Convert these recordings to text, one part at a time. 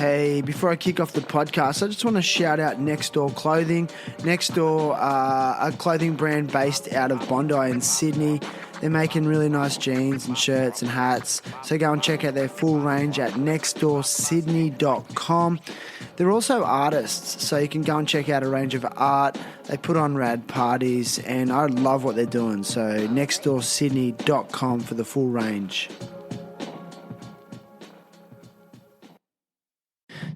Hey, before I kick off the podcast, I just want to shout out Next Door Clothing. Next Door, a clothing brand based out of Bondi in Sydney. They're making really nice jeans and shirts and hats. So go and check out their full range at nextdoorsydney.com. They're also artists, so you can go and check out a range of art. They put on rad parties, and I love what they're doing. So nextdoorsydney.com for the full range.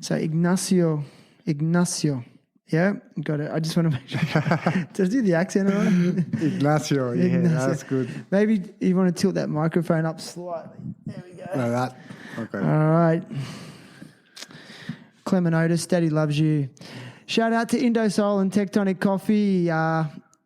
So Ignacio, yeah, got it. I just want to make sure. Did I do the accent all right? Ignacio, yeah, Ignacio. that's good. Maybe you want to tilt that microphone up slightly. There we go. Like that. Okay. All right. Clement Otis, Daddy loves you. Shout out to Indosol and Tectonic Coffee.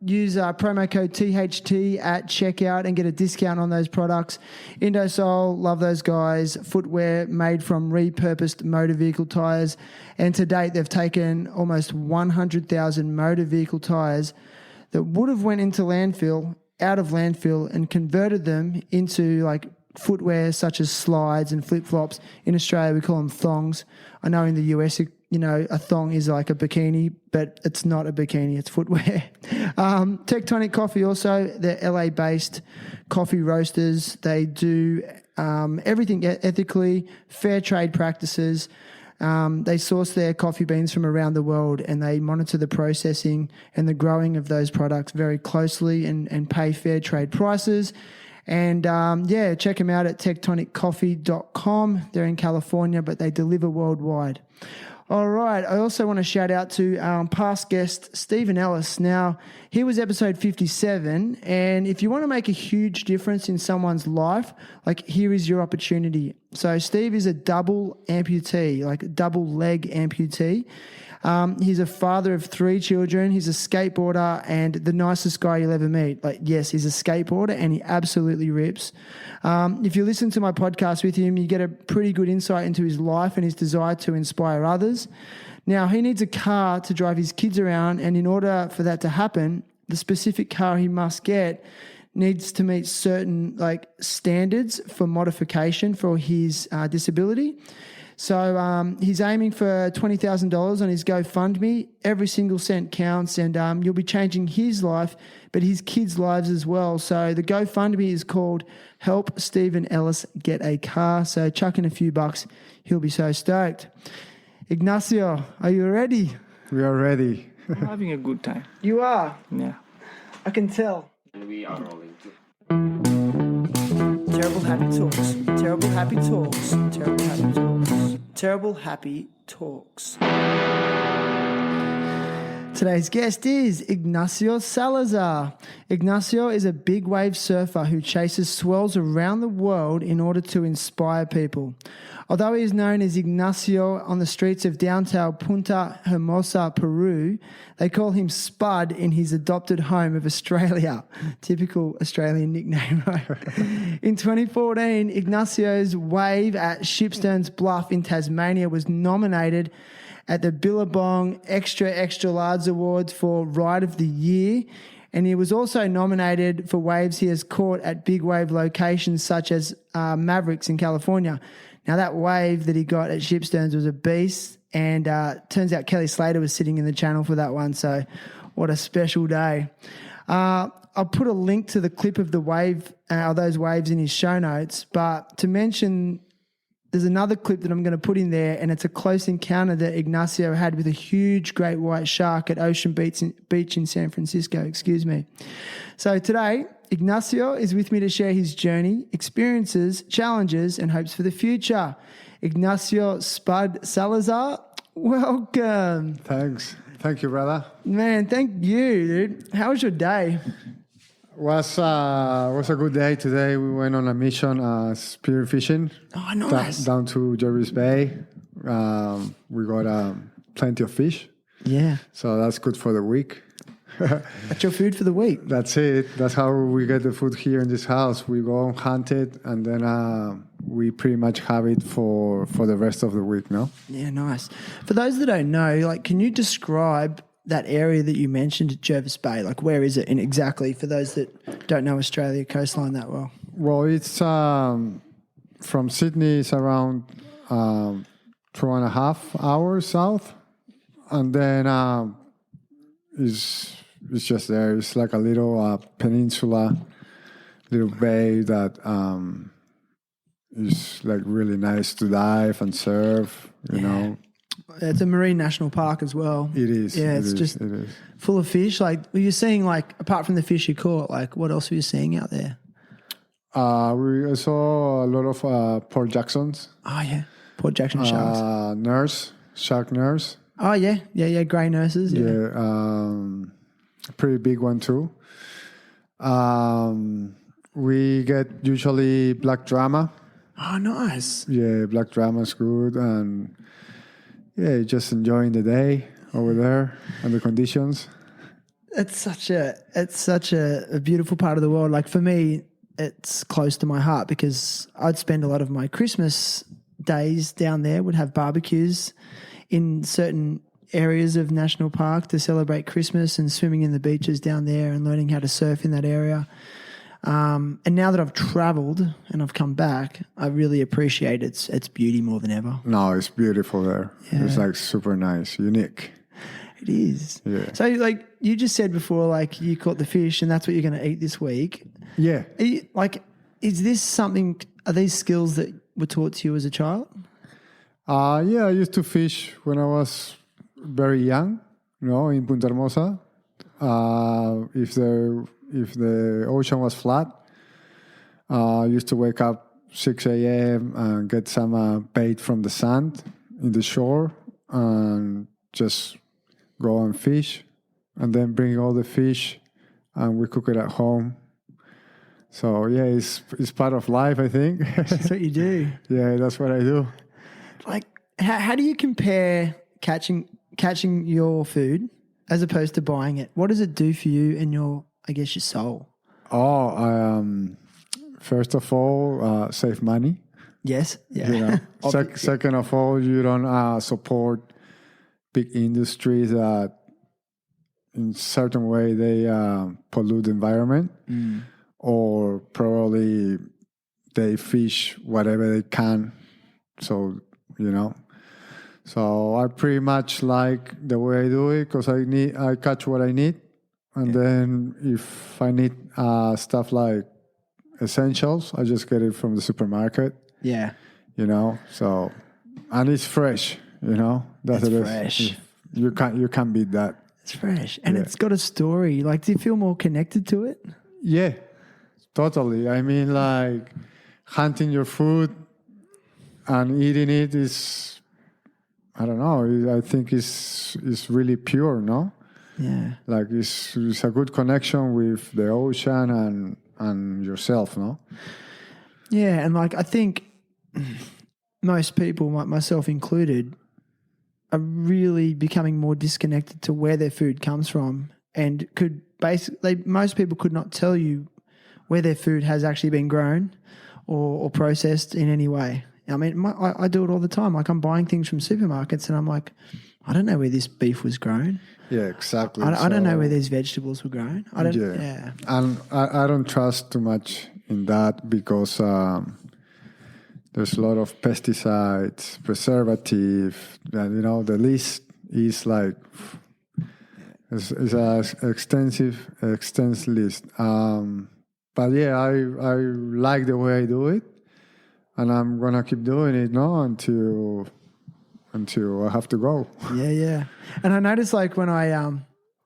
Use promo code THT at checkout and get a discount on those products. Indosol, love those guys. Footwear made from repurposed motor vehicle tyres. And to date, they've taken almost 100,000 motor vehicle tyres that would have went into landfill, out of landfill, and converted them into like footwear such as slides and flip-flops. In Australia, we call them thongs. I know in the US, you know, a thong is like a bikini, but it's not a bikini, it's footwear. Tectonic Coffee also, they're LA-based coffee roasters. They do everything ethically, fair trade practices. They source their coffee beans from around the world, and they monitor the processing and the growing of those products very closely and pay fair trade prices. And, check them out at tectoniccoffee.com. They're in California, but they deliver worldwide. All right. I also want to shout out to our past guest, Stephen Ellis. Now, he was episode 57, and if you want to make a huge difference in someone's life, like here is your opportunity. So Steve is a double amputee, like a double leg amputee. He's a father of 3 children. He's a skateboarder and the nicest guy you'll ever meet. Like, yes, he's a skateboarder and he absolutely rips. If you listen to my podcast with him, you get a pretty good insight into his life and his desire to inspire others. Now, he needs a car to drive his kids around, and in order for that to happen, the specific car he must get needs to meet certain like standards for modification for his disability. So he's aiming for $20,000 on his GoFundMe. Every single cent counts, and you'll be changing his life, but his kids' lives as well. So the GoFundMe is called Help Stephen Ellis Get a Car. So chuck in a few bucks. He'll be so stoked. Ignacio, are you ready? We are ready. I'm having a good time. You are? Yeah. I can tell. And we are rolling too. Terrible happy talks. Terrible happy talks. Terrible happy talks. Terrible happy talks. Today's guest is Ignacio Salazar. Ignacio is a big wave surfer who chases swells around the world in order to inspire people. Although he is known as Ignacio on the streets of downtown Punta Hermosa, Peru, they call him Spud in his adopted home of Australia. Typical Australian nickname, right? In 2014, Ignacio's wave at Shipstern's Bluff in Tasmania was nominated at the Billabong XXL Awards for Ride of the Year, and he was also nominated for waves he has caught at big wave locations such as Mavericks in California. Now, that wave that he got at Shipstern's was a beast, and turns out Kelly Slater was sitting in the channel for that one, so what a special day. I'll put a link to the clip of the wave, those waves in his show notes, but to mention, there's another clip that I'm going to put in there, and it's a close encounter that Ignacio had with a huge great white shark at Ocean Beach in San Francisco. So today, Ignacio is with me to share his journey, experiences, challenges, and hopes for the future. Ignacio Spud Salazar, welcome. Thanks. Thank you, brother. Man, thank you, dude. How was your day? Was a good day today. We went on a mission, spear fishing. Oh, nice. Down to Jervis Bay. We got plenty of fish. Yeah. So that's good for the week. That's your food for the week. That's it. That's how we get the food here in this house. We go and hunt it, and then we pretty much have it for the rest of the week, no? Yeah, nice. For those that don't know, like, can you describe that area that you mentioned at Jervis Bay? Like, where is it? And exactly for those that don't know Australia coastline that well. Well, it's from Sydney. It's around 2.5 hours south, and then it's just there. It's like a little peninsula, little bay that is like really nice to dive and surf. You know, it's a marine national park as well. it is. Yeah, it it's is, just it is. full of fish. Like, were you seeing, like, apart from the fish you caught, like, what else were you seeing out there? We saw a lot of Port Jacksons. Oh yeah, Port Jackson sharks. Shark nurse. Oh yeah, grey nurses. Yeah. A pretty big one too. We get usually black drama. Oh, nice. Yeah, black drama is good, and yeah, just enjoying the day over there and the conditions. It's such a beautiful part of the world. Like, for me, it's close to my heart because I'd spend a lot of my Christmas days down there, would have barbecues in certain areas of National Park to celebrate Christmas, and swimming in the beaches down there and learning how to surf in that area. And now that I've travelled and I've come back, I really appreciate its beauty more than ever. No, it's beautiful there. Yeah. It's like super nice, unique. It is. Yeah. So, like you just said before, like you caught the fish and that's what you're going to eat this week. Yeah. Is this something, are these skills that were taught to you as a child? Yeah, I used to fish when I was very young, in Punta Hermosa. If the ocean was flat, I used to wake up 6 a.m. and get some bait from the sand in the shore and just go and fish, and then bring all the fish and we cook it at home. So yeah, it's part of life, I think. That's what you do. Yeah, that's what I do. Like, how do you compare catching your food as opposed to buying it? What does it do for you and your soul? First of all, save money. Yes. Yeah. Second of all, you don't support big industries that in certain way they pollute the environment, or probably they fish whatever they can. So, so I pretty much like the way I do it because I catch what I need. And then if I need stuff like essentials, I just get it from the supermarket. Yeah. So, and it's fresh, That's it's fresh. You can't beat that. It's fresh. And it's got a story. Like, do you feel more connected to it? Yeah, totally. I mean, like, hunting your food and eating it is, I don't know, I think it's really pure, no? Yeah. Like, it's a good connection with the ocean and yourself, no? Yeah, and like, I think most people, myself included, are really becoming more disconnected to where their food comes from, and most people could not tell you where their food has actually been grown or processed in any way. I mean, I do it all the time. Like, I'm buying things from supermarkets and I'm like, I don't know where this beef was grown. Yeah, exactly. I don't know where these vegetables were grown. I don't. Yeah. And I don't trust too much in that because there's a lot of pesticides, preservative, and the list is like it's an extensive list. But yeah, I like the way I do it, and I'm gonna keep doing it until I have to go. Yeah. And I noticed, like, when I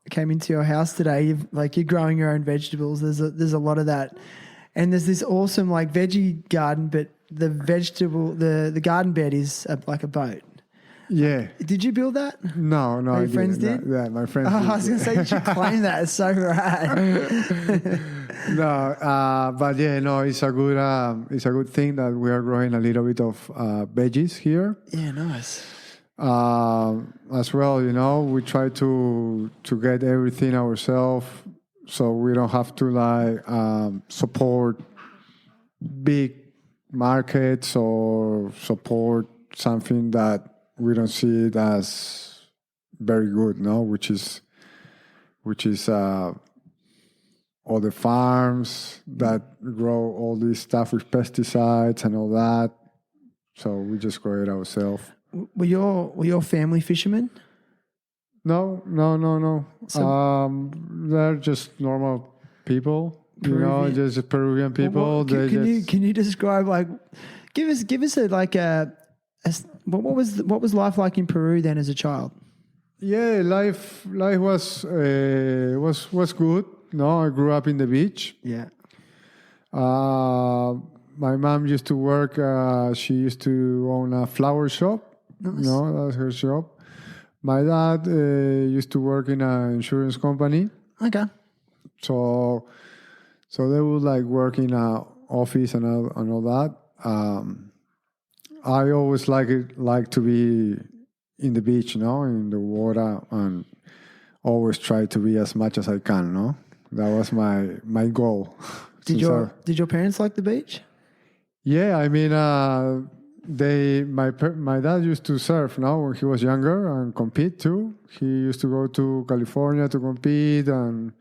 came into your house today, you're growing your own vegetables. There's a lot of that, and there's this awesome like veggie garden, but the garden bed is like a boat. Yeah. Did you build that? No. Your friends did? Yeah, my friends. I was going to say, you should claim that. It's so rad. No, but yeah, no, it's a good thing that we are growing a little bit of veggies here. Yeah, nice. As well, we try to get everything ourselves, so we don't have to support big markets or support something that we don't see it as very good, no? Which is all the farms that grow all this stuff with pesticides and all that. So we just grow it ourselves. Were your family fishermen? No. They're just normal people, Peruvian. just Peruvian people. Can you describe give us what was life like in Peru then as a child? Yeah, life was good. No, I grew up in the beach. Yeah. My mom used to work. She used to own a flower shop. Nice. No, that's her shop. My dad used to work in an insurance company. Okay. So they would work in an office and all that. I always like to be in the beach, in the water, and always try to be as much as I can. No, that was my goal. Did your parents like the beach? Yeah, I mean, my dad used to surf when he was younger and compete too. He used to go to California to compete, and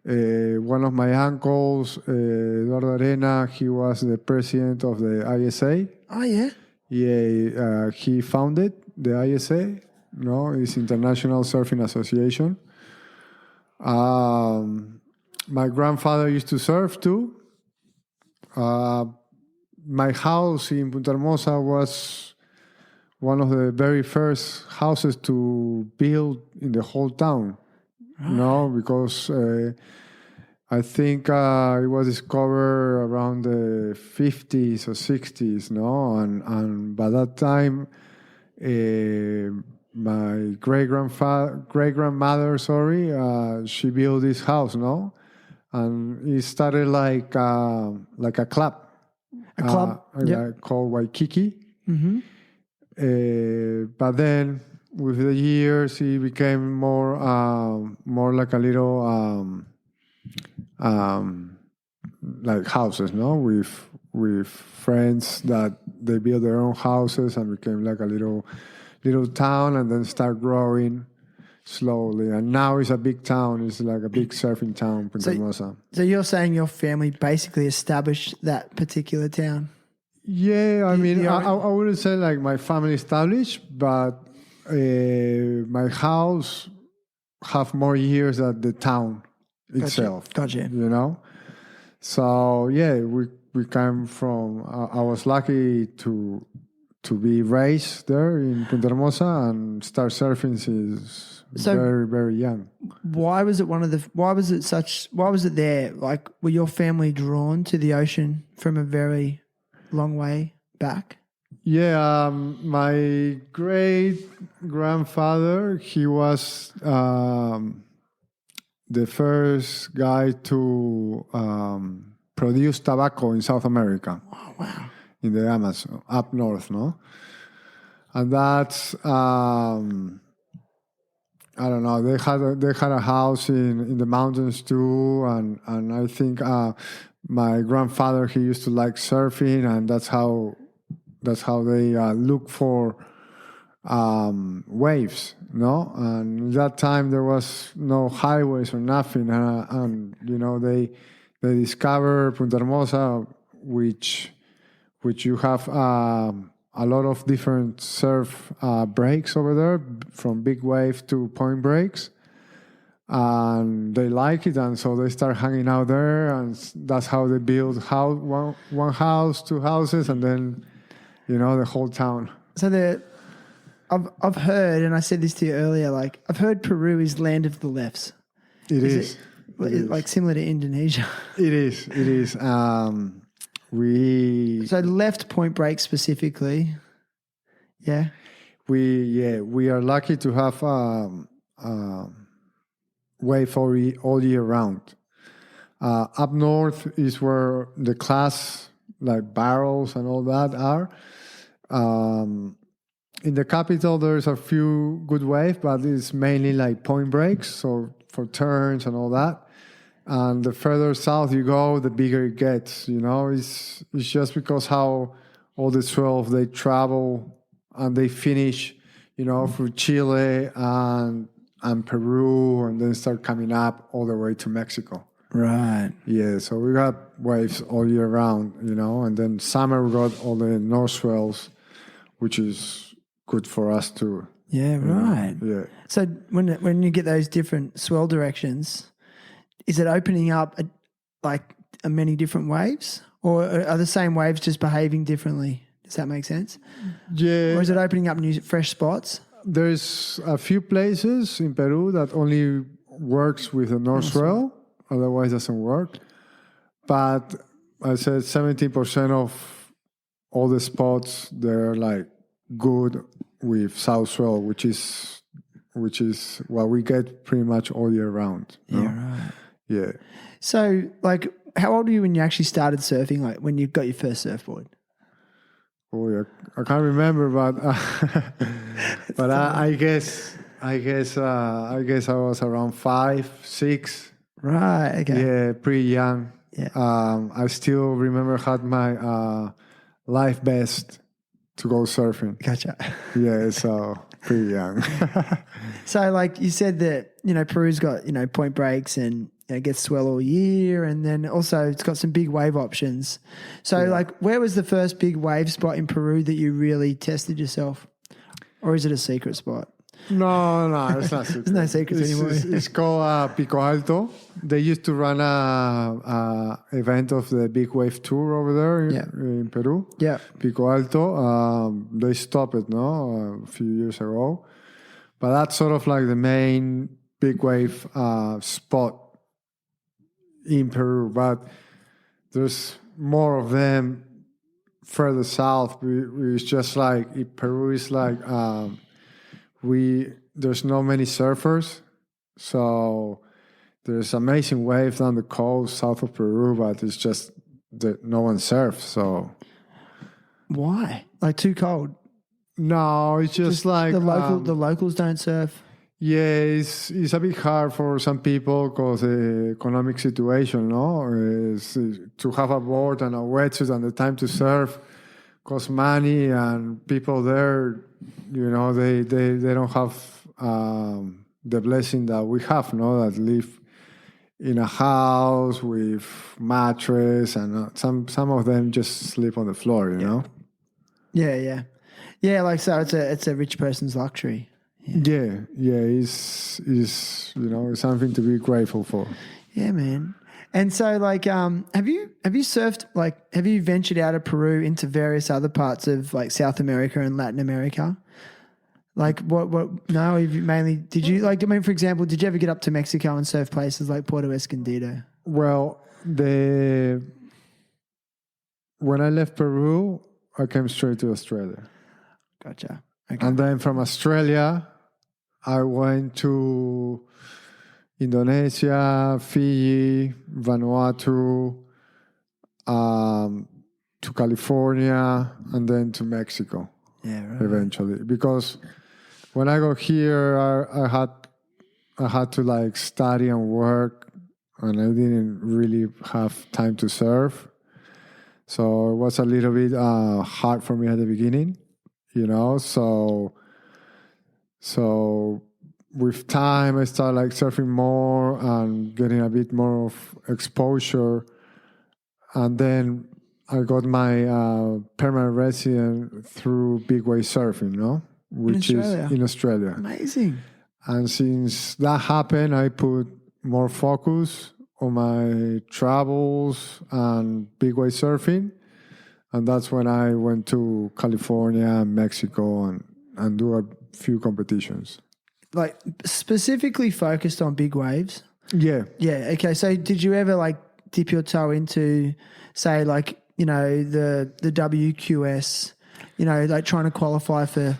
one of my uncles, Eduardo Arena, he was the president of the ISA. Oh yeah. Yeah, he founded the ISA. It's International Surfing Association. My grandfather used to surf too. My house in Punta Hermosa was one of the very first houses to build in the whole town. Right. Because I think it was discovered around the 50s or 60s, and by that time, my great grandmother, she built this house, and it started like a club. A club? Called Waikiki. Mm-hmm. But then, with the years, it became more like a little like houses, with friends that they built their own houses and became like a little town, and then start growing slowly. And now it's a big town. It's like a big surfing town, Punta Hermosa. So you're saying your family basically established that particular town? Yeah, I mean, I wouldn't say like my family established, but my house have more years than the town itself. Gotcha. So yeah, we came from. I was lucky to be raised there in Punta Hermosa and start surfing since very, very young. Why was it there? Like, were your family drawn to the ocean from a very long way back? Yeah, my great grandfather, he was the first guy to produce tobacco in South America. Oh, wow. In the Amazon, up north, and that's I don't know. They had a house in the mountains too, and I think my grandfather, he used to like surfing, and that's how they look for waves, And at that time there was no highways or nothing, and they discovered Punta Hermosa, which you have a lot of different surf breaks over there, from big wave to point breaks. And they like it, and so they start hanging out there, and that's how they build one house, two houses, and then, the whole town. So I've heard, and I said this to you earlier, like, I've heard Peru is land of the lefts. It is. Like similar to Indonesia. It is. So left point break specifically, yeah. We are lucky to have wave all year round. Up north is where the class, like barrels and all that, are. In the capital, there's a few good waves, but it's mainly like point breaks, so for turns and all that. And the further south you go, the bigger it gets. It's just because how all the swells, they travel and they finish, through Chile and Peru, and then start coming up all the way to Mexico. Right. Yeah, so we got waves all year round, and then summer we got all the north swells which is good for us too. Yeah, right. Yeah. So when you get those different swell directions, is it opening up many different waves, or are the same waves just behaving differently? Does that make sense? Yeah. Or is it opening up new fresh spots? There's a few places in Peru that only works with the north swell, otherwise doesn't work. But I said 70% of all the spots, they're like good with south swell, which is what we get pretty much all year round. Yeah, right. Yeah. So, like, how old were you when you actually started surfing? Like, when you got your first surfboard? Oh, yeah. I can't remember, but I guess I was around 5, 6. Right. Okay. Yeah, pretty young. Yeah. I still remember had my life vest to go surfing. Gotcha. Yeah, so pretty young. So, like you said that, Peru's got, point breaks and gets swell all year. And then also it's got some big wave options. So, like, where was the first big wave spot in Peru that you really tested yourself? Or is it a secret spot? No, it's not secret. There's no secrets anymore. It's called Pico Alto. They used to run a event of the Big Wave Tour over there in Peru. Yeah. Pico Alto. They stopped it, a few years ago. But that's sort of like the main big wave spot in Peru. But there's more of them further south. It's just like Peru is like there's not many surfers, so there's amazing waves down the coast south of Peru, but it's just that no one surfs. So why? Like, too cold? No, it's just like the locals don't surf. Yeah, it's a bit hard for some people because the economic situation, is to have a board and a wetsuit and the time to surf costs money, and people there, they don't have the blessing that we have, that live in a house with mattress, and some of them just sleep on the floor, you know. Yeah. Like, so it's a rich person's luxury. Yeah. It's something to be grateful for. Yeah, man. And so, like, have you surfed, like, have you ventured out of Peru into various other parts of, like, South America and Latin America? Like, no, did you, like, for example, did you ever get up to Mexico and surf places like Puerto Escondido? Well, when I left Peru, I came straight to Australia. Gotcha. Okay. And then from Australia, I went to Indonesia, Fiji, Vanuatu, to California, and then to Mexico. Yeah, right. Eventually, because when I got here, I had to like study and work, and I didn't really have time to surf. So it was a little bit hard for me at the beginning, So with time, I started like surfing more and getting a bit more of exposure. And then I got my permanent resident through big wave surfing, which is in Australia. Amazing. And since that happened, I put more focus on my travels and big wave surfing. And that's when I went to California and Mexico and do a few competitions. Like, specifically focused on big waves? Yeah. Yeah, okay. So did you ever, like, dip your toe into, say, like, the WQS, like trying to qualify for...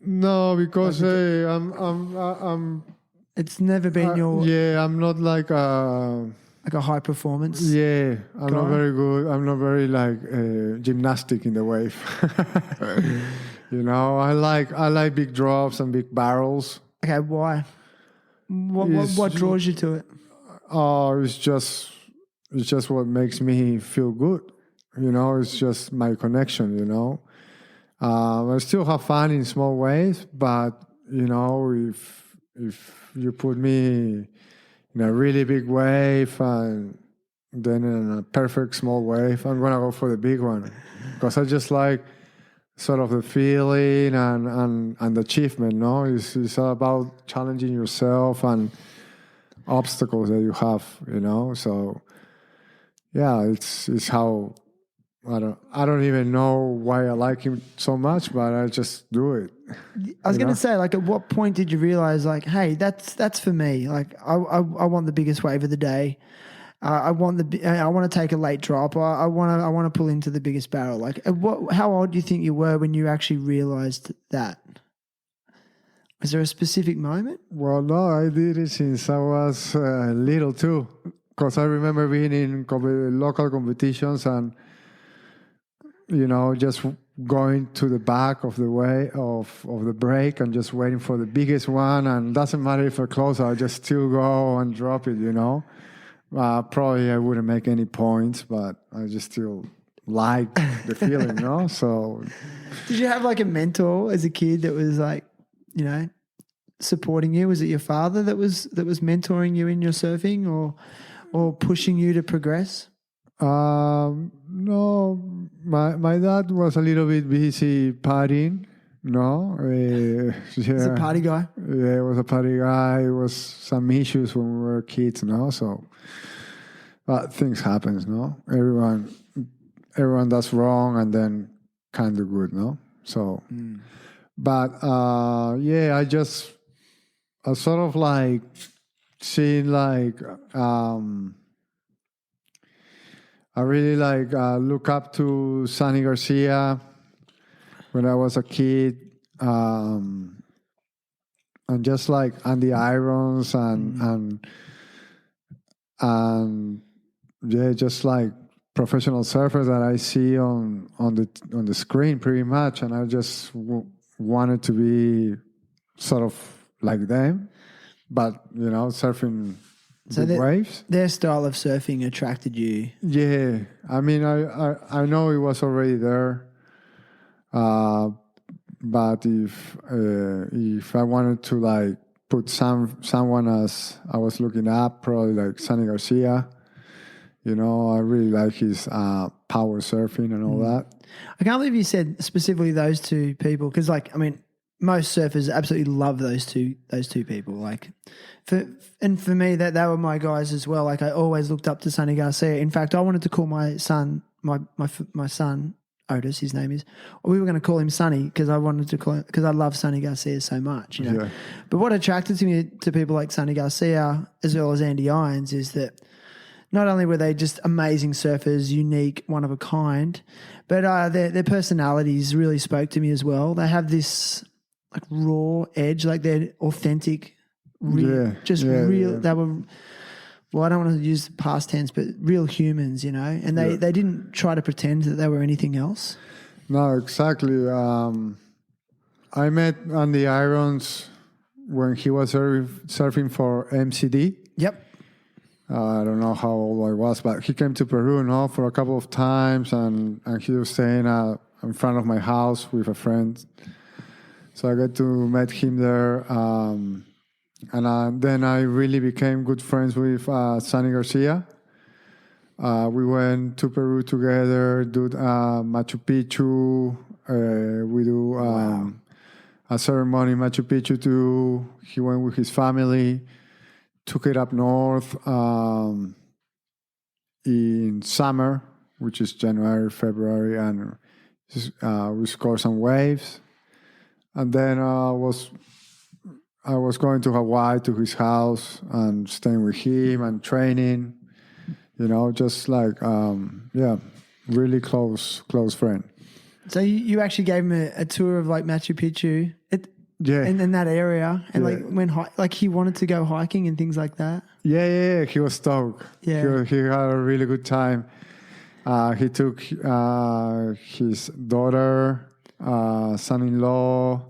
No, because I'm it's never been your... Yeah, I'm not like a high performance. Yeah, I'm not very good. I'm not very like gymnastic in the wave. I like big drops and big barrels. Okay, why? What draws you to it? Oh, it's just what makes me feel good. It's just my connection. I still have fun in small ways, but if you put me in a really big wave and then in a perfect small wave, I'm gonna go for the big one because I just like sort of the feeling and the achievement, no? It's all about challenging yourself and obstacles that you have, you know? So, yeah, it's how, I don't even know why I like him so much, but I just do it. I was going to say, like, at what point did you realize, like, hey, that's for me? Like, I want the biggest wave of the day. I want to take a late drop. I want to pull into the biggest barrel. Like, how old do you think you were when you actually realized that? Was there a specific moment? Well, no, I did it since I was little too, because I remember being in local competitions and, you know, just going to the back of the way of the break and just waiting for the biggest one. And doesn't matter if I close, I just still go and drop it, you know. Probably I wouldn't make any points, but I just still like the feeling, no? So, did you have like a mentor as a kid that was like, you know, supporting you? Was it your father that was mentoring you in your surfing or pushing you to progress? No, my dad was a little bit busy partying. No, yeah. He's a party guy. Yeah, he was a party guy. It was some issues when we were kids, no? So, but things happens, no? Everyone does wrong and then can do good, no? So, but yeah, I sort of like seeing like I really like look up to Sonny Garcia when I was a kid, and just like Andy Irons and yeah, just like professional surfers that I see on the screen pretty much, and I just wanted to be sort of like them, but you know, surfing. So waves. Their style of surfing attracted you. Yeah, I mean, I know it was already there, but if I wanted to like put someone as I was looking up, probably like Sonny Garcia. You know, I really like his power surfing and all that. I can't believe you said specifically those two people because, like, I mean, most surfers absolutely love those two people. Like, for me, that they were my guys as well. Like, I always looked up to Sonny Garcia. In fact, I wanted to call my son, my son Otis, his name is. We were going to call him Sonny because I wanted to call him because I love Sonny Garcia so much. You know, but what attracted me to people like Sonny Garcia as well as Andy Irons is that. Not only were they just amazing surfers, unique, one of a kind, but their personalities really spoke to me as well. They have this like raw edge, like they're authentic, real. They were, well, I don't want to use past tense, but real humans, you know. And they didn't try to pretend that they were anything else. No, exactly. I met Andy Irons when he was surfing for MCD. Yep. I don't know how old I was, but he came to Peru for a couple of times, and he was staying in front of my house with a friend. So I got to meet him there, and then I really became good friends with Sonny Garcia. We went to Peru together, do Machu Picchu. We do a ceremony in Machu Picchu too. He went with his family. Took it up north in summer, which is January, February, and we scored some waves. And then I was going to Hawaii to his house and staying with him and training. You know, just like really close friend. So you actually gave him a tour of like Machu Picchu. In that area, and like he wanted to go hiking and things like that. Yeah, he was stoked. Yeah, he had a really good time. He took his daughter, son-in-law,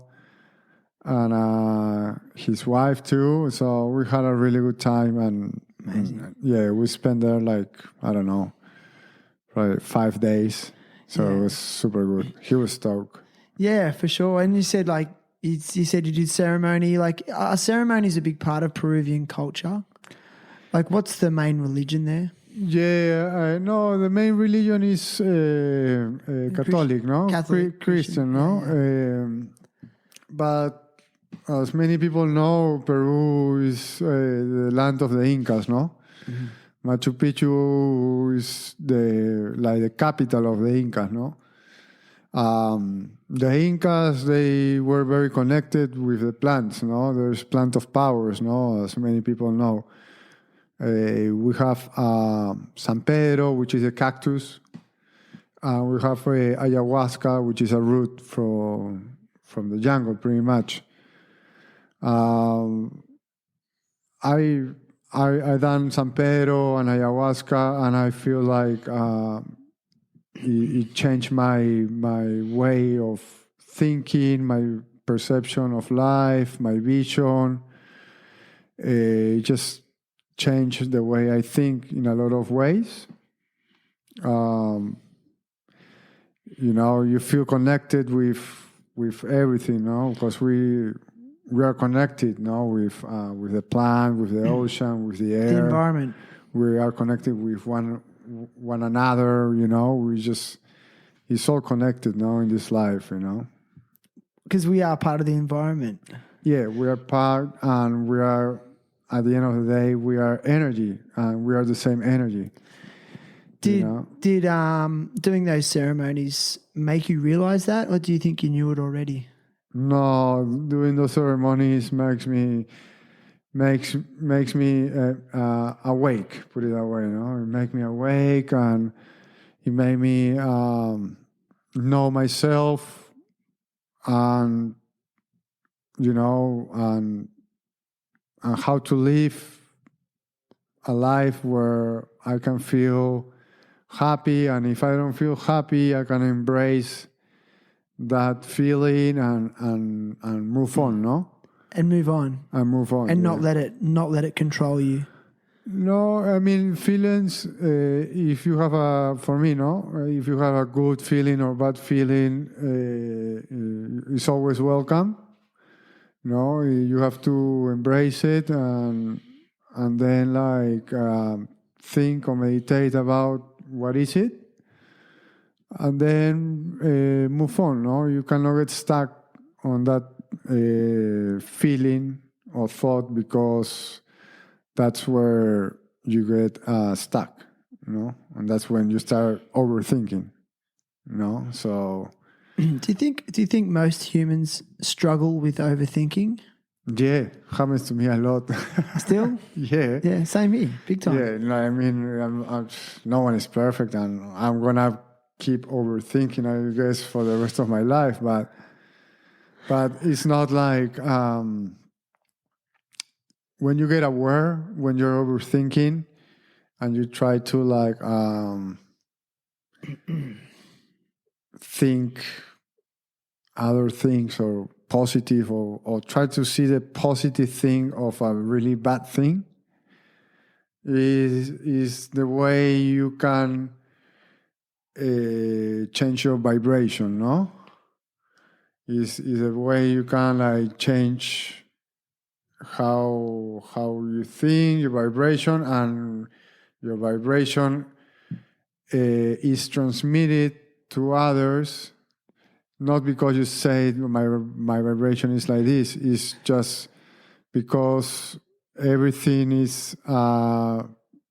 and his wife too. So we had a really good time, and we spent there like I don't know, probably 5 days. So it was super good. He was stoked. Yeah, for sure. And you said like. You said you did ceremony. Like, ceremony is a big part of Peruvian culture. Like, what's the main religion there? Yeah, no, the main religion is Catholic, no? Catholic, Christian, no? But as many people know, Peru is the land of the Incas, no? Mm-hmm. Machu Picchu is the capital of the Incas, no? The Incas, they were very connected with the plants, no? There's plant of powers, no? As many people know. We have San Pedro, which is a cactus. We have ayahuasca, which is a root from the jungle, pretty much. I done San Pedro and ayahuasca, and I feel like it changed my way of thinking, my perception of life, my vision. It just changed the way I think in a lot of ways. You feel connected with everything, no? Because we are connected, no? With the plant, with the ocean, with the air, the environment. We are connected with one another, it's all connected, no? In this life, Because we are part of the environment. Yeah, we are part, and we are. At the end of the day, we are energy, and we are the same energy. Did doing those ceremonies make you realize that, or do you think you knew it already? No, doing those ceremonies makes me awake. Put it that way, It makes me awake, and it made me know myself, and and how to live a life where I can feel happy, and if I don't feel happy, I can embrace that feeling and move on, no? And move on. And not let it control you. No, I mean feelings. If you have if you have a good feeling or bad feeling, it's always welcome. No, you have to embrace it and then think or meditate about what is it, and then move on. No, you cannot get stuck on that feeling or thought, because that's where you get stuck. And that's when you start overthinking. So. Do you think most humans struggle with overthinking? Yeah, happens to me a lot. Still? Yeah. Yeah, same here, big time. Yeah, I mean, no one is perfect, and I'm gonna keep overthinking, I guess, for the rest of my life. But it's not like when you get aware, when you're overthinking, and you try to think other things or positive, or try to see the positive thing of a really bad thing, is the way you can change your vibration, no? Is a way you can change how you think, your vibration, and your vibration is transmitted to others, not because you say my vibration is like this. It's just because everything is a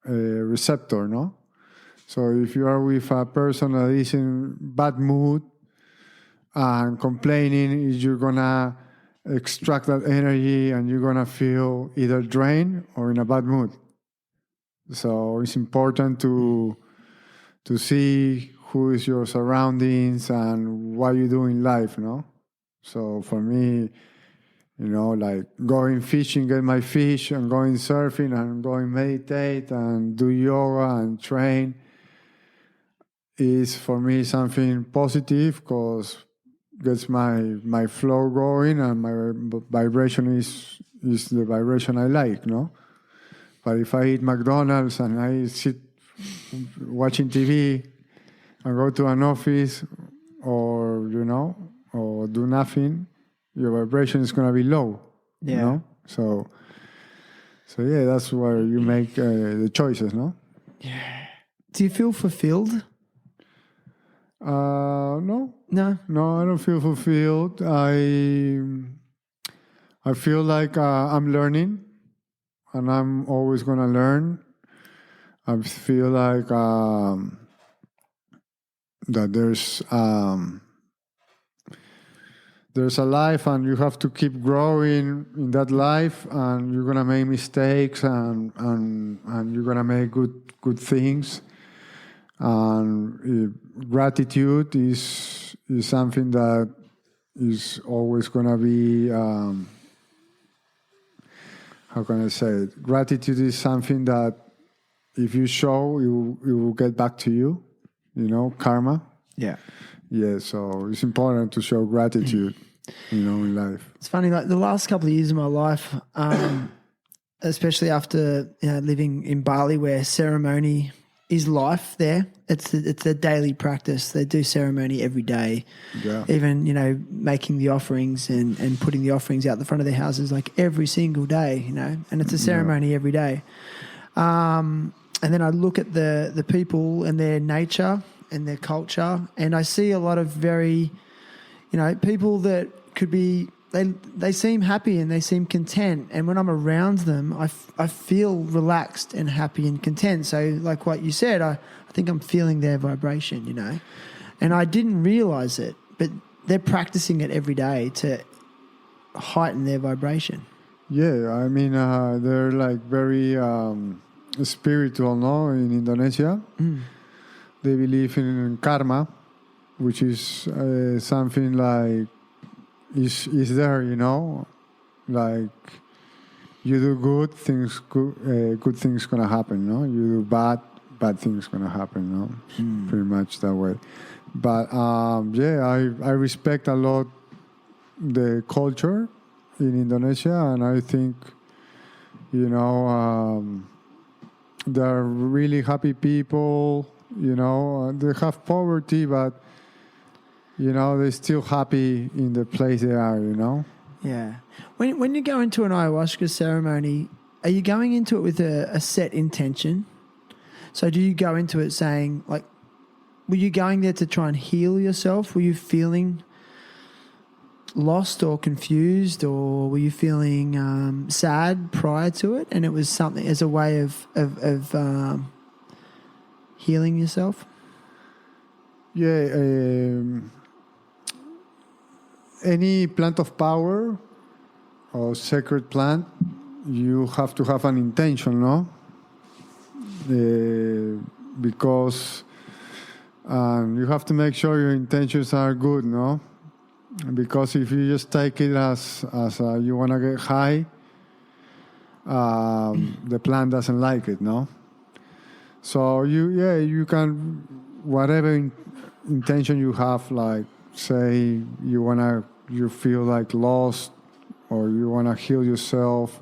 receptor, no? So if you are with a person that is in bad mood and complaining, you're gonna extract that energy, and you're gonna feel either drained or in a bad mood. So it's important to see who is your surroundings and what you do in life, no? So for me, going fishing, get my fish, and going surfing, and going meditate and do yoga and train is for me something positive, because gets my flow going, and my vibration is the vibration I like, no? But if I eat McDonald's and I sit watching TV and go to an office, or do nothing, your vibration is going to be low. Yeah. So yeah, that's where you make the choices, no? Do you feel fulfilled? No, No. I don't feel fulfilled. I feel like I'm learning, and I'm always gonna learn. I feel like that there's a life, and you have to keep growing in that life, and you're gonna make mistakes, and you're gonna make good things. And gratitude is something that is always gonna be. How can I say it? Gratitude is something that if you show, it will get back to you. You know, karma. Yeah. Yeah, so it's important to show gratitude, in life. It's funny, like the last couple of years of my life, especially after living in Bali, where ceremony is life. There, it's a daily practice. They do ceremony every day. Yeah. Even making the offerings and putting the offerings out the front of their houses like every single day. And it's a ceremony every day. And then I look at the people and their nature and their culture, and I see a lot of very, people that could be, they seem happy and they seem content. And when I'm around them, I feel relaxed and happy and content. So like what you said, I think I'm feeling their vibration, and I didn't realize it, but they're practicing it every day to heighten their vibration. Yeah, I mean, they're like very spiritual, no? In Indonesia. They believe in karma, which is something like is there, like you do good things, good things gonna happen, no? You do bad things gonna happen, no? Pretty much that way. But I respect a lot the culture in Indonesia, and I think they're really happy people. They have poverty, but they're still happy in the place they are. Yeah. When you go into an ayahuasca ceremony, are you going into it with a set intention? So do you go into it saying, like, were you going there to try and heal yourself? Were you feeling lost or confused, or were you feeling sad prior to it, and it was something as a way of healing yourself? Yeah. Any plant of power or sacred plant, you have to have an intention, no? Because you have to make sure your intentions are good, no? Because if you just take it as you want to get high, the plant doesn't like it, no? So you can, whatever intention you have, like say you feel like lost, or you want to heal yourself.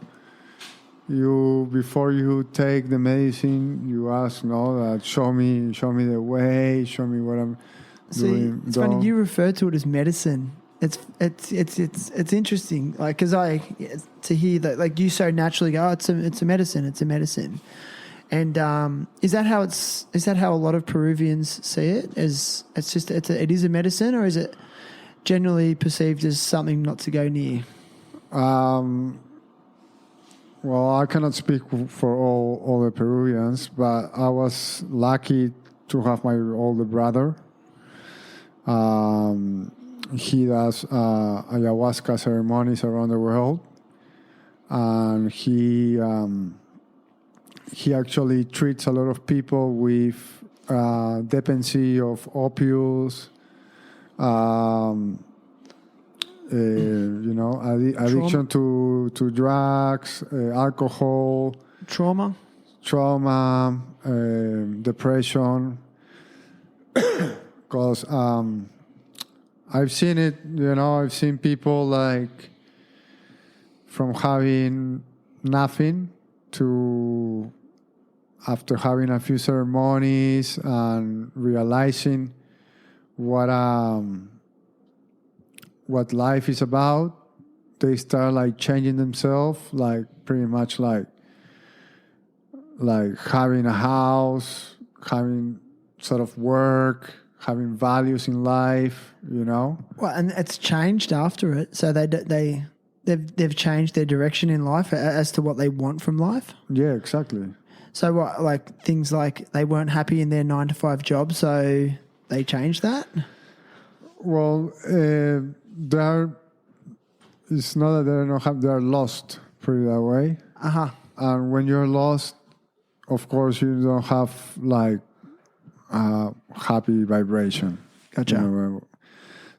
Before you take the medicine, you ask, that show me the way, show me what I'm doing. It's funny you refer to it as medicine. It's interesting, like, because to hear that, like, you so naturally go, it's a medicine. And is that how a lot of Peruvians see it? As it is a medicine, or is it generally perceived as something not to go near? Well, I cannot speak for all the Peruvians, but I was lucky to have my older brother. He does ayahuasca ceremonies around the world, and he actually treats a lot of people with dependency of opioids, addiction to drugs, alcohol, trauma, depression. Because I've seen it, I've seen people like from having nothing to after having a few ceremonies and realizing what life is about, they start like changing themselves, like pretty much like like having a house, having sort of work, having values in life, you know. Well, and it's changed after it, so they've changed their direction in life as to what they want from life. Yeah, exactly. So what, like things like they weren't happy in their 9-to-5 job, so they changed that. Well, it's not that they're not happy; they're lost. Put it that way. And when you're lost, of course, you don't have like a happy vibration. Gotcha. You know?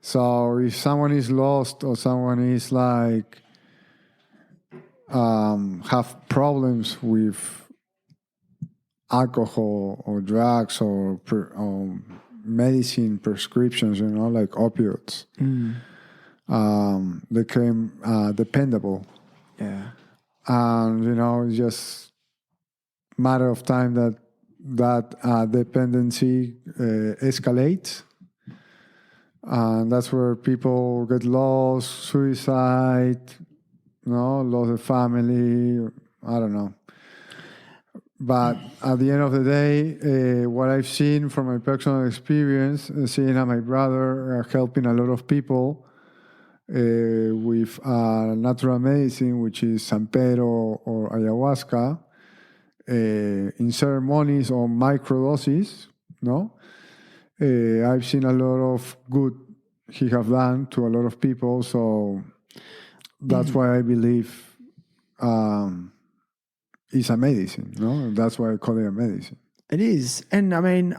So if someone is lost or someone is like have problems with alcohol or drugs or medicine prescriptions, you know, like opioids, they became dependable. Yeah. And, you know, it's just matter of time that dependency escalates. And that's where people get lost, suicide, you know, loss of family, I don't know. But at the end of the day, what I've seen from my personal experience, seeing my brother helping a lot of people with natural medicine, which is San Pedro or ayahuasca, in ceremonies or microdoses, no? I've seen a lot of good he have done to a lot of people, so that's why I believe it's a medicine, no? That's why I call it a medicine. It is. And I mean,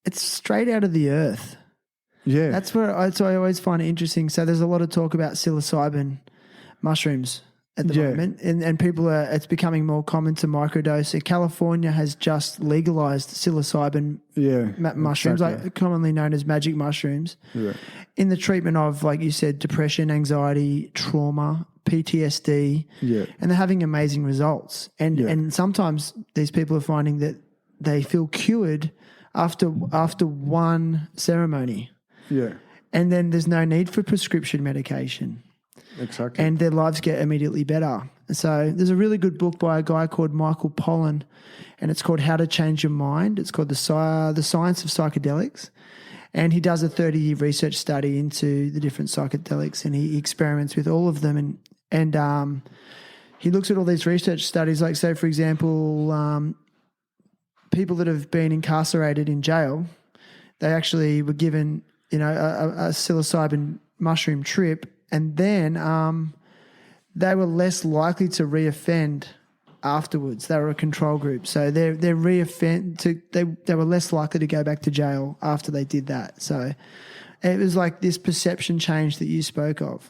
it's straight out of the earth. Yeah. That's what I always find it interesting. So there's a lot of talk about psilocybin mushrooms at the moment. And people it's becoming more common to microdose. California has just legalized psilocybin mushrooms, exactly. like commonly known as magic mushrooms, in the treatment of, like you said, depression, anxiety, trauma, PTSD, and they're having amazing results. And sometimes these people are finding that they feel cured after one ceremony. Yeah. And then there's no need for prescription medication. Exactly. And their lives get immediately better. So there's a really good book by a guy called Michael Pollan, and it's called How to Change Your Mind. It's called The Science of Psychedelics. And he does a 30-year research study into the different psychedelics, and he experiments with all of them. And he looks at all these research studies, like, say, for example, people that have been incarcerated in jail, they actually were given, you know, a psilocybin mushroom trip, and then they were less likely to reoffend afterwards. They were a control group, so they were less likely to go back to jail after they did that. So it was like this perception change that you spoke of.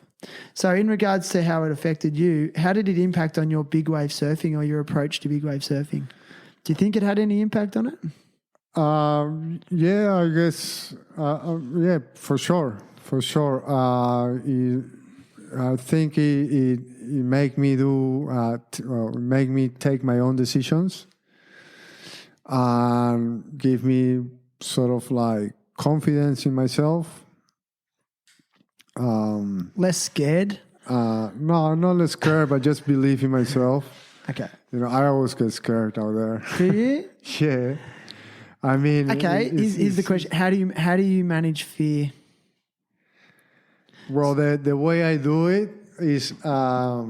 So in regards to how it affected you, how did it impact on your big wave surfing or your approach to big wave surfing? Do you think it had any impact on it? Yeah, I guess. Yeah, for sure. I think it make me make me take my own decisions and give me sort of like confidence in myself. Less scared? No, not less scared, but just believe in myself. Okay. You know, I always get scared out there. Do you? Yeah. I mean, okay. Here's the question: How do you manage fear? Well, the way I do it is my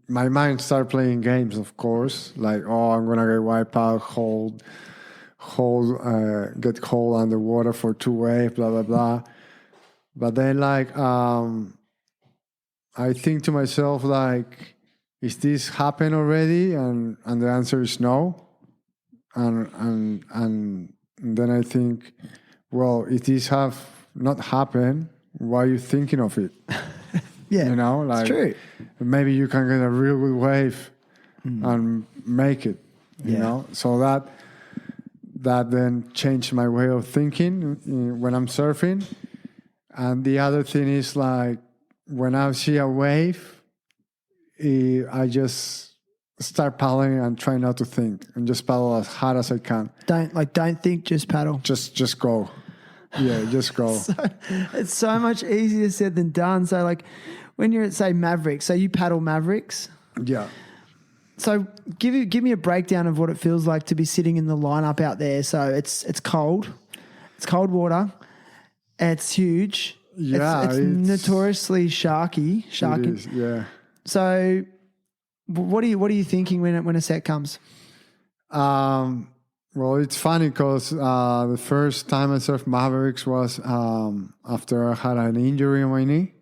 mind start playing games. Of course, like, oh, I'm gonna get wiped out, get cold underwater for 2 waves, blah blah blah. But then, like, I think to myself, like, is this happened already? And the answer is no. And then I think, well, if this have not happened, why are you thinking of it? Yeah, you know, like, it's true. Maybe you can get a real good wave and make it. You know, so that then changed my way of thinking when I'm surfing. And the other thing is, like, when I see a wave, I just start paddling and try not to think and just paddle as hard as I can. Don't think, just paddle. Just go. Yeah, just go. It's so much easier said than done. So, like, when you're at, say, Mavericks, so you paddle Mavericks. Yeah. So give me a breakdown of what it feels like to be sitting in the lineup out there. So it's cold. It's cold water. It's huge. Yeah, it's notoriously sharky. It is, yeah. So what are you thinking when a set comes? Well, it's funny because the first time I surfed Mavericks was after I had an injury on my knee.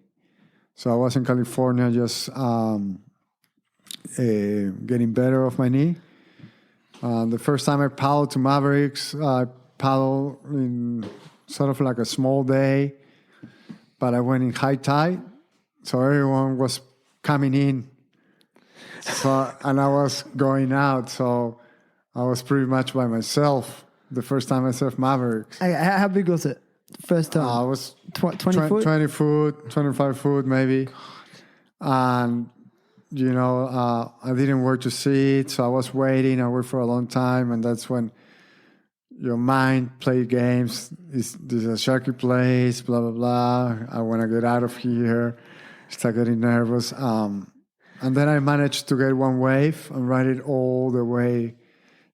So I was in California just getting better of my knee. The first time I paddled to Mavericks, I paddled in sort of like a small day, but I went in high tide. So everyone was coming in. And I was going out. So I was pretty much by myself the first time I surfed Mavericks. How big was it? First time? I was 20 foot? 20 foot, 25 foot maybe. And, I didn't work to see it. So I was waiting. I waited for a long time. And that's when your mind play games. This is a sharky place, blah, blah, blah. I want to get out of here. Start getting nervous. And then I managed to get one wave and ride it all the way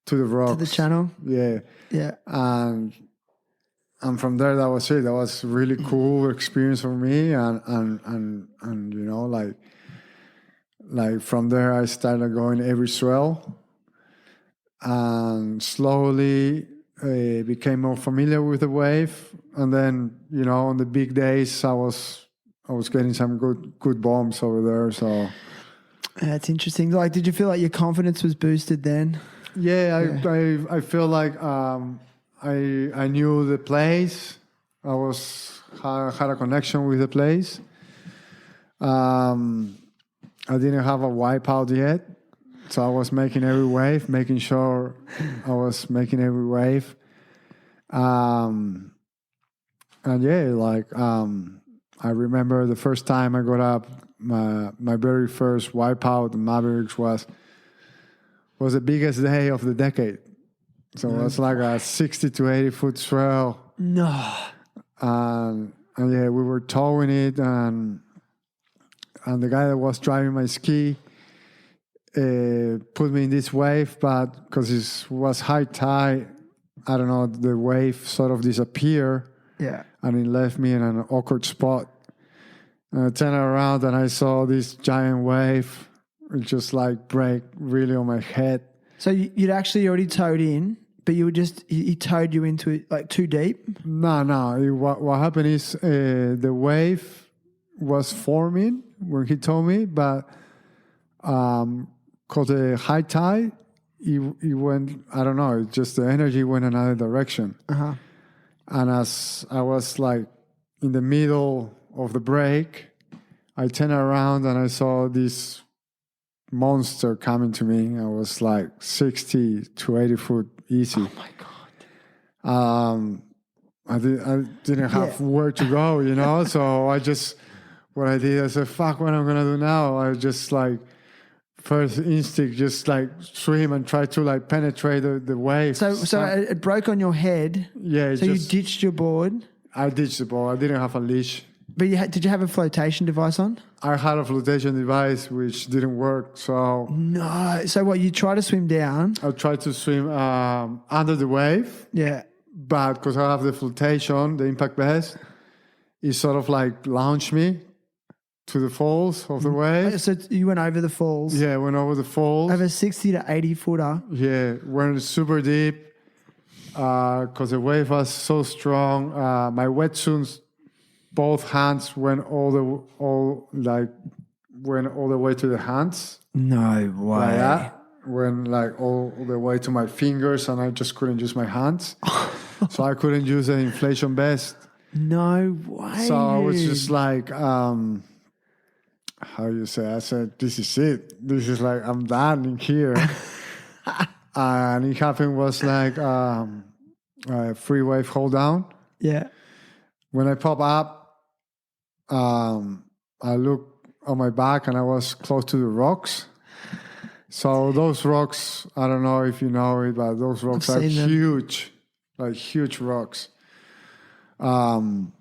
to the rocks. To the channel? Yeah. Yeah. And from there, that was it. That was a really cool experience for me. And like from there, I started going every swell. And slowly became more familiar with the wave. And then, on the big days, I was getting some good bombs over there. So that's interesting. Like, did you feel like your confidence was boosted then? Yeah. I feel like I knew the place. I had a connection with the place. I didn't have a wipeout yet, so I was making every wave, making sure I was making every wave. And yeah, I remember the first time I got up, my very first wipeout in Mavericks was the biggest day of the decade. So it was like a 60 to 80 foot swell. No. And yeah, we were towing it, and the guy that was driving my ski put me in this wave, but because it was high tide, I don't know, the wave sort of disappeared. Yeah. And it left me in an awkward spot. And I turned around and I saw this giant wave. It just break really on my head. So you'd actually already towed in, but he towed you into it too deep? No. What happened is the wave was forming when he told me, but because the high tide, it went, I don't know, just the energy went another direction. Uh-huh. And as I was in the middle of the break, I turned around and I saw this monster coming to me. I was 60 to 80 foot easy. Oh my God. I didn't have where to go, so what I did, I said, fuck, what I'm going to do now? I just first instinct, just swim and try to penetrate the wave. So it broke on your head. Yeah. So you ditched your board. I ditched the board. I didn't have a leash. But did you have a flotation device on? I had a flotation device which didn't work. So no. So what? You try to swim down? I tried to swim under the wave. Yeah. But because I have the flotation, the impact vest, it sort of launched me to the falls of the wave. So you went over the falls? Yeah, I went over the falls. Over 60 to 80 footer? Yeah, went super deep because the wave was so strong. My wetsuits, both hands went all the way to the hands. No way. Like that. Went all the way to my fingers, and I just couldn't use my hands. So I couldn't use the inflation vest. No way. So I was just how you say? I said, this is it. This is I'm done in here. And it happened was a free wave hold down. Yeah. When I pop up, I look on my back and I was close to the rocks. So those rocks, I don't know if you know it, but those rocks are huge, huge rocks. And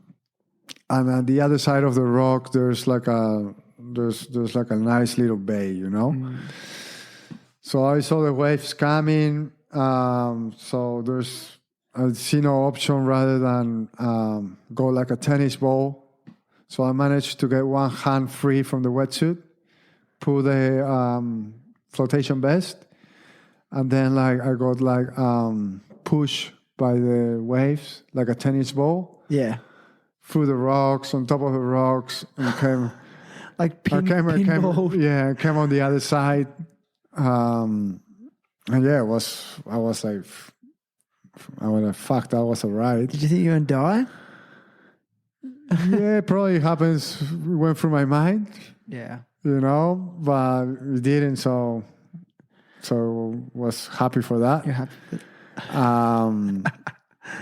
on the other side of the rock, there's a nice little bay, So I saw the waves coming. So I see no option rather than go like a tennis ball. So I managed to get one hand free from the wetsuit, put the flotation vest, and then like I got like pushed by the waves like a tennis ball. Yeah. Through the rocks, on top of the rocks, and came. Like pinball. I came on the other side. And yeah, I was like, fuck, that was a ride. Did you think you were going to die? Yeah, probably happens, went through my mind. Yeah. You know, but it didn't, so was happy for that. You're happy.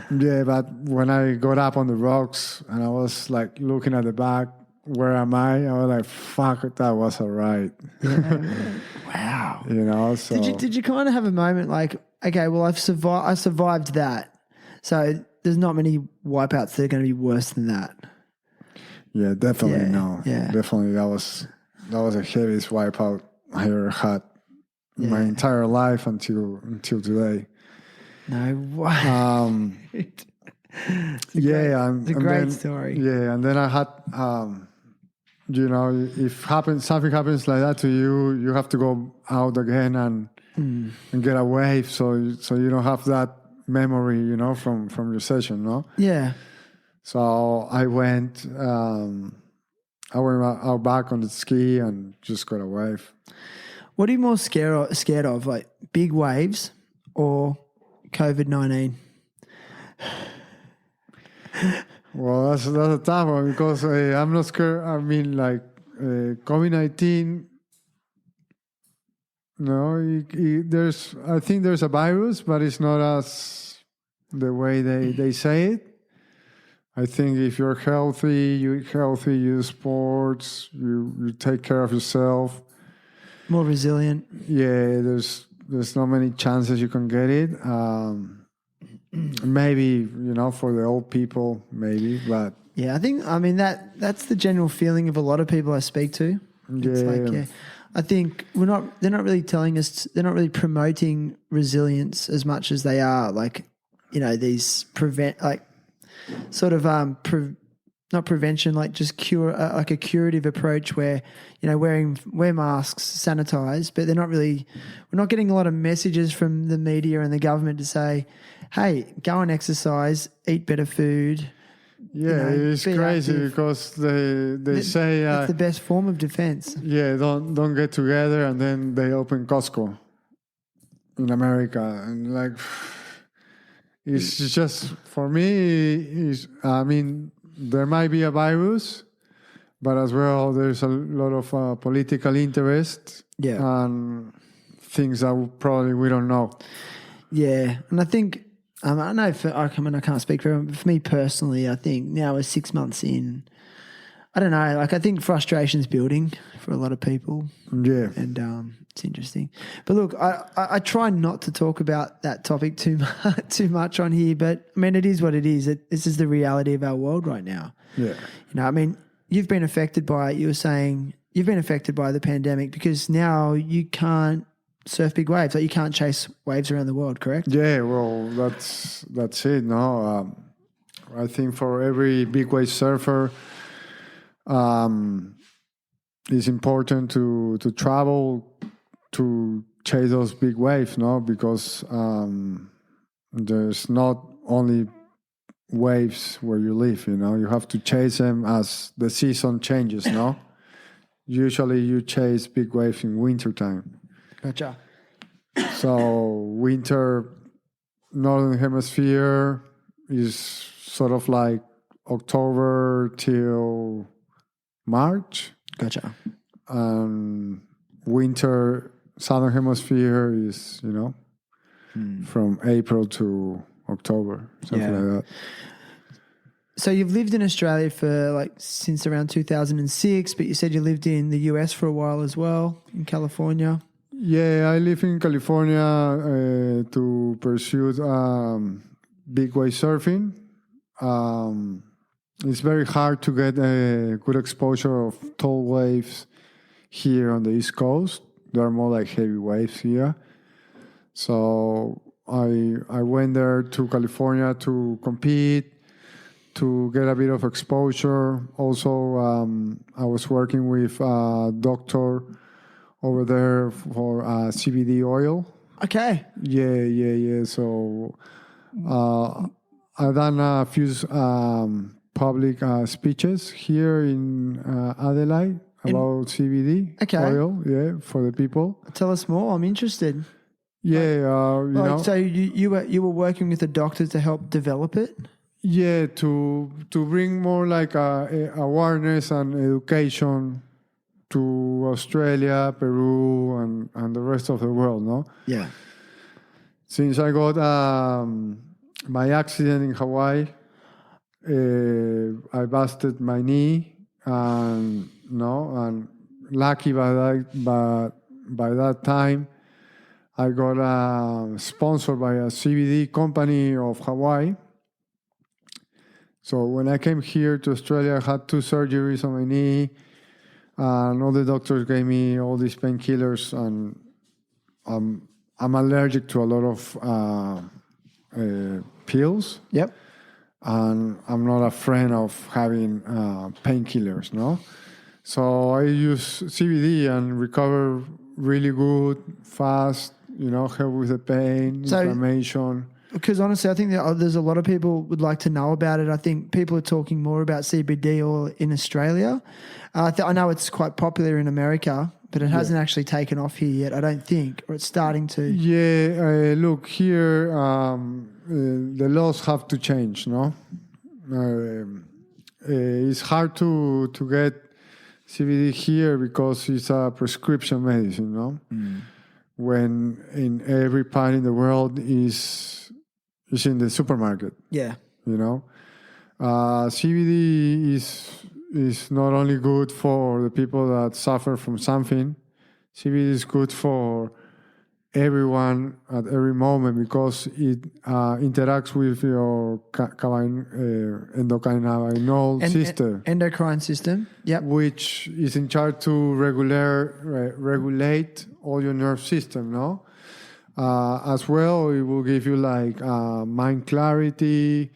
Yeah, but when I got up on the rocks and I was like looking at the back, where am I? I was like, fuck, that was a ride. Yeah. Wow. You know, so. Did you kind of have a moment like, okay, well, I survived that. So there's not many wipeouts that are going to be worse than that. Yeah, definitely no. Yeah. Definitely that was the heaviest wipeout I ever had in my entire life until today. No way. It's a great story. Yeah, and then I had, you know, if something happens like that to you, you have to go out again and get a wave, so you don't have that memory, you know, from your session, no? Yeah. So I went out back on the ski and just got a wave. What are you more scared of, like big waves or COVID-19? Well, that's a tough one because I'm not scared. I mean, like COVID-19. No, I think there's a virus, but it's not as the way they say it. I think if you're healthy, you do sports, you take care of yourself. More resilient. Yeah, there's not many chances you can get it. Maybe, you know, for the old people, maybe, but yeah, I mean that's the general feeling of a lot of people I speak to. It's like, I think they're not really telling us, they're not really promoting resilience as much as they are like, you know, these not prevention, like just cure, like a curative approach where, you know, wear masks, sanitize, but we're not getting a lot of messages from the media and the government to say, hey, go and exercise, eat better food. Yeah, you know, it's crazy active. Because they say it's the best form of defense. Yeah, don't get together, and then they open Costco in America, and like it's just for me. I mean, there might be a virus, but as well, there's a lot of political interest and things that probably we don't know. Yeah, and I think. I know I can't speak for everyone, but for me personally, I think now we're 6 months in. I don't know. Like I think frustration's building for a lot of people. Yeah, and it's interesting. But look, I try not to talk about that topic too much on here. But I mean, it is what it is. This is the reality of our world right now. Yeah, you know, I mean, you've been affected by it. You were saying you've been affected by the pandemic because now you can't surf big waves. Like you can't chase waves around the world, correct? Yeah, well, that's it. No, I think for every big wave surfer, it's important to travel to chase those big waves, no, because there's not only waves where you live. You know, you have to chase them as the season changes. No, usually you chase big waves in wintertime. Gotcha. So winter, Northern Hemisphere is sort of like October till March. Gotcha. Winter, Southern Hemisphere is, you know, from April to October, something like that. So you've lived in Australia for since around 2006, but you said you lived in the US for a while as well, in California. Yeah, I live in California to pursue big wave surfing. It's very hard to get a good exposure of tall waves here on the East Coast There are more like heavy waves here. So I went there to California to compete, to get a bit of exposure. Also, I was working with a doctor over there for CBD oil. Okay. Yeah. So I've done a few public speeches here in Adelaide about CBD oil, for the people. Tell us more. I'm interested. Yeah, you know. So you were working with a doctor to help develop it? Yeah, to bring more like awareness and education to Australia, Peru, and the rest of the world, no? Yeah. Since I got my accident in Hawaii, I busted my knee, and lucky by that time, I got sponsored by a CBD company of Hawaii. So when I came here to Australia, I had 2 surgeries on my knee, and all the doctors gave me all these painkillers, and I'm allergic to a lot of pills. Yep. And I'm not a friend of having painkillers, no? So I use CBD and recover really good, fast, help with the pain, inflammation. Because honestly, I think that there's a lot of people would like to know about it. I think people are talking more about CBD oil in Australia. I know it's quite popular in America, but it hasn't actually taken off here yet, I don't think, or it's starting to. Yeah, look, here the laws have to change, no? It's hard to get CBD here because it's a prescription medicine, no? When in every part in the world is in the supermarket. Yeah. CBD is not only good for the people that suffer from something. CBD is good for everyone at every moment because it interacts with your endocannabinoid system. Endocrine system, yep. Which is in charge to regulate all your nerve system, no? As well, it will give you like mind clarity.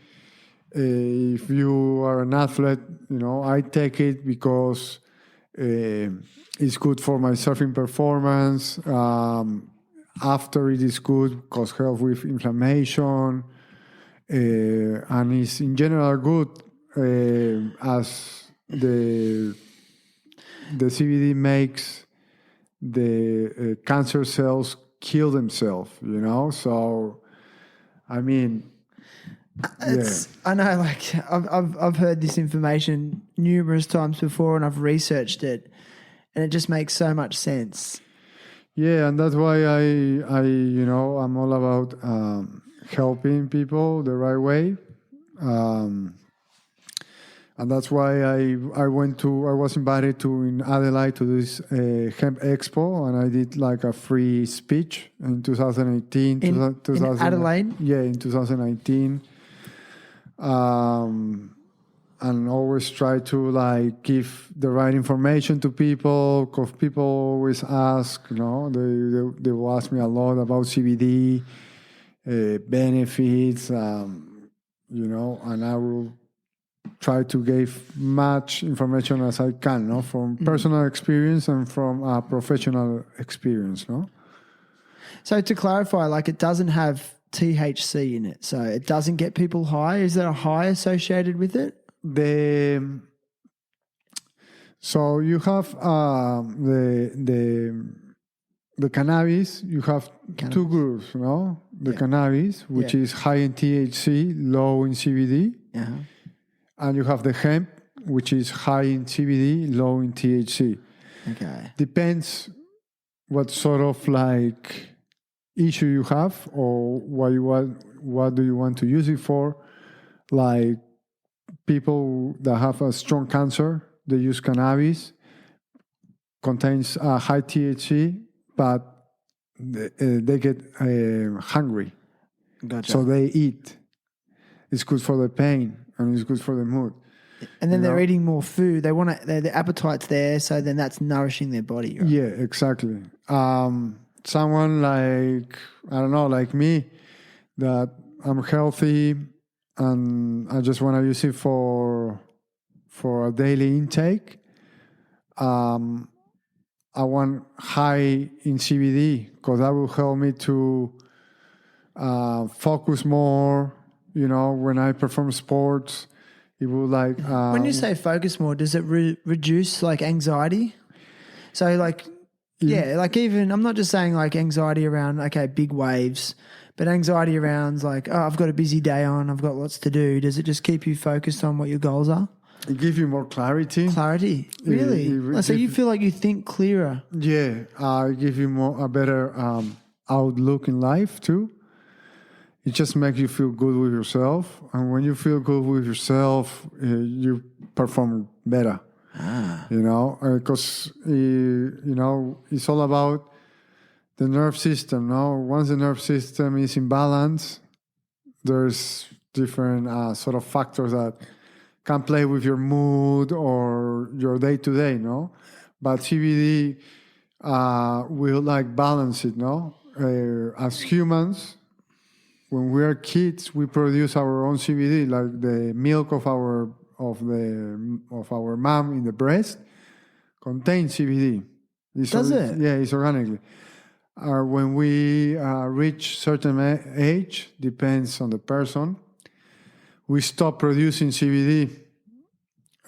If you are an athlete, I take it because it's good for my surfing performance. After it is good because help with inflammation, and it's in general good as the CBD makes the cancer cells kill themselves, So, I mean, I know, like I've heard this information numerous times before, and I've researched it, and it just makes so much sense. Yeah, and that's why I'm all about helping people the right way. And that's why I was invited in Adelaide to this hemp expo, and I did like a free speech in 2018. In Adelaide? Yeah, in 2019. And always try to like give the right information to people, because people always ask, they will ask me a lot about CBD benefits, and I will try to give much information as I can, from personal experience and from professional experience, So to clarify, like it doesn't have THC in it, so it doesn't get people high. Is there a high associated with it? So you have the cannabis. You have two groups, The cannabis, which is high in THC, low in CBD, and you have the hemp, which is high in CBD, low in THC. Okay, depends what sort of like issue you have or what do you want to use it for. Like people that have a strong cancer, they use cannabis, contains high THC, but they get hungry. Gotcha. So they eat. It's good for the pain and it's good for the mood. And then they're eating more food. They want the appetite's there, so then that's nourishing their body. Right? Yeah, exactly. Someone like, I don't know, like me, that I'm healthy and I just want to use it for a daily intake. I want high in CBD because that will help me to focus more. You know, when I perform sports, it will like. When you say focus more, does it reduce like anxiety? So like, yeah, like even I'm not just saying like anxiety around big waves, but anxiety around like, oh, I've got a busy day on, I've got lots to do. Does it just keep you focused on what your goals are? It gives you more clarity. Clarity, really? So you feel like you think clearer? Yeah, it gives you a better outlook in life too. It just makes you feel good with yourself, and when you feel good with yourself, you perform better. You know, because you know it's all about the nerve system. No, once the nerve system is in balance, there's different sort of factors that can play with your mood or your day to day, no? But CBD will like balance it, no? As humans, when we are kids, we produce our own CBD, like the milk of our mom in the breast contains CBD. Does it? Yeah, it's organically. When we reach certain age, depends on the person, we stop producing CBD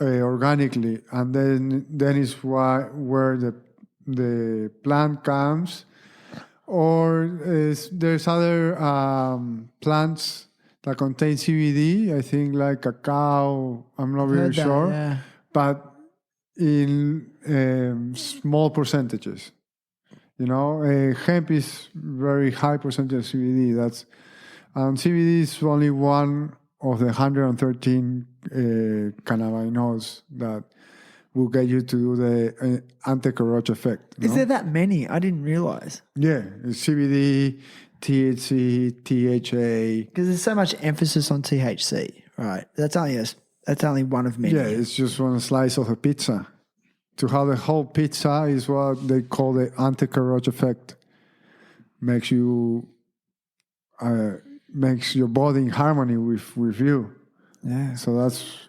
organically, and then is where the plant comes, or there's other plants that contain CBD. I think like cacao. I'm not really sure, yeah. but in small percentages. You know, hemp is very high percentage of CBD. CBD is only one of the 113 cannabinoids that will get you to do the anti-roach effect. Is there that many? I didn't realize. Yeah, it's CBD, THC, THA. Because there's so much emphasis on THC, right? That's only one of many. Yeah, it's just one slice of a pizza. To have the whole pizza is what they call the anti-roach effect. Makes your body in harmony with you. Yeah. So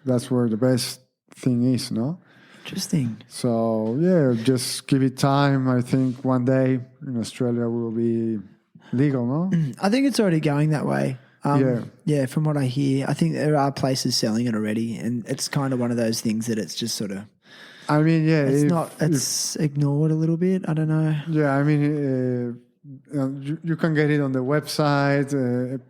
that's where the best thing is, no? Interesting. So yeah, just give it time. I think one day in Australia will be legal, no? I think it's already going that way. Yeah, from what I hear, I think there are places selling it already, and it's kind of one of those things that it's just sort of. I mean, yeah, it's ignored a little bit. I don't know. Yeah, I mean, you can get it on the website.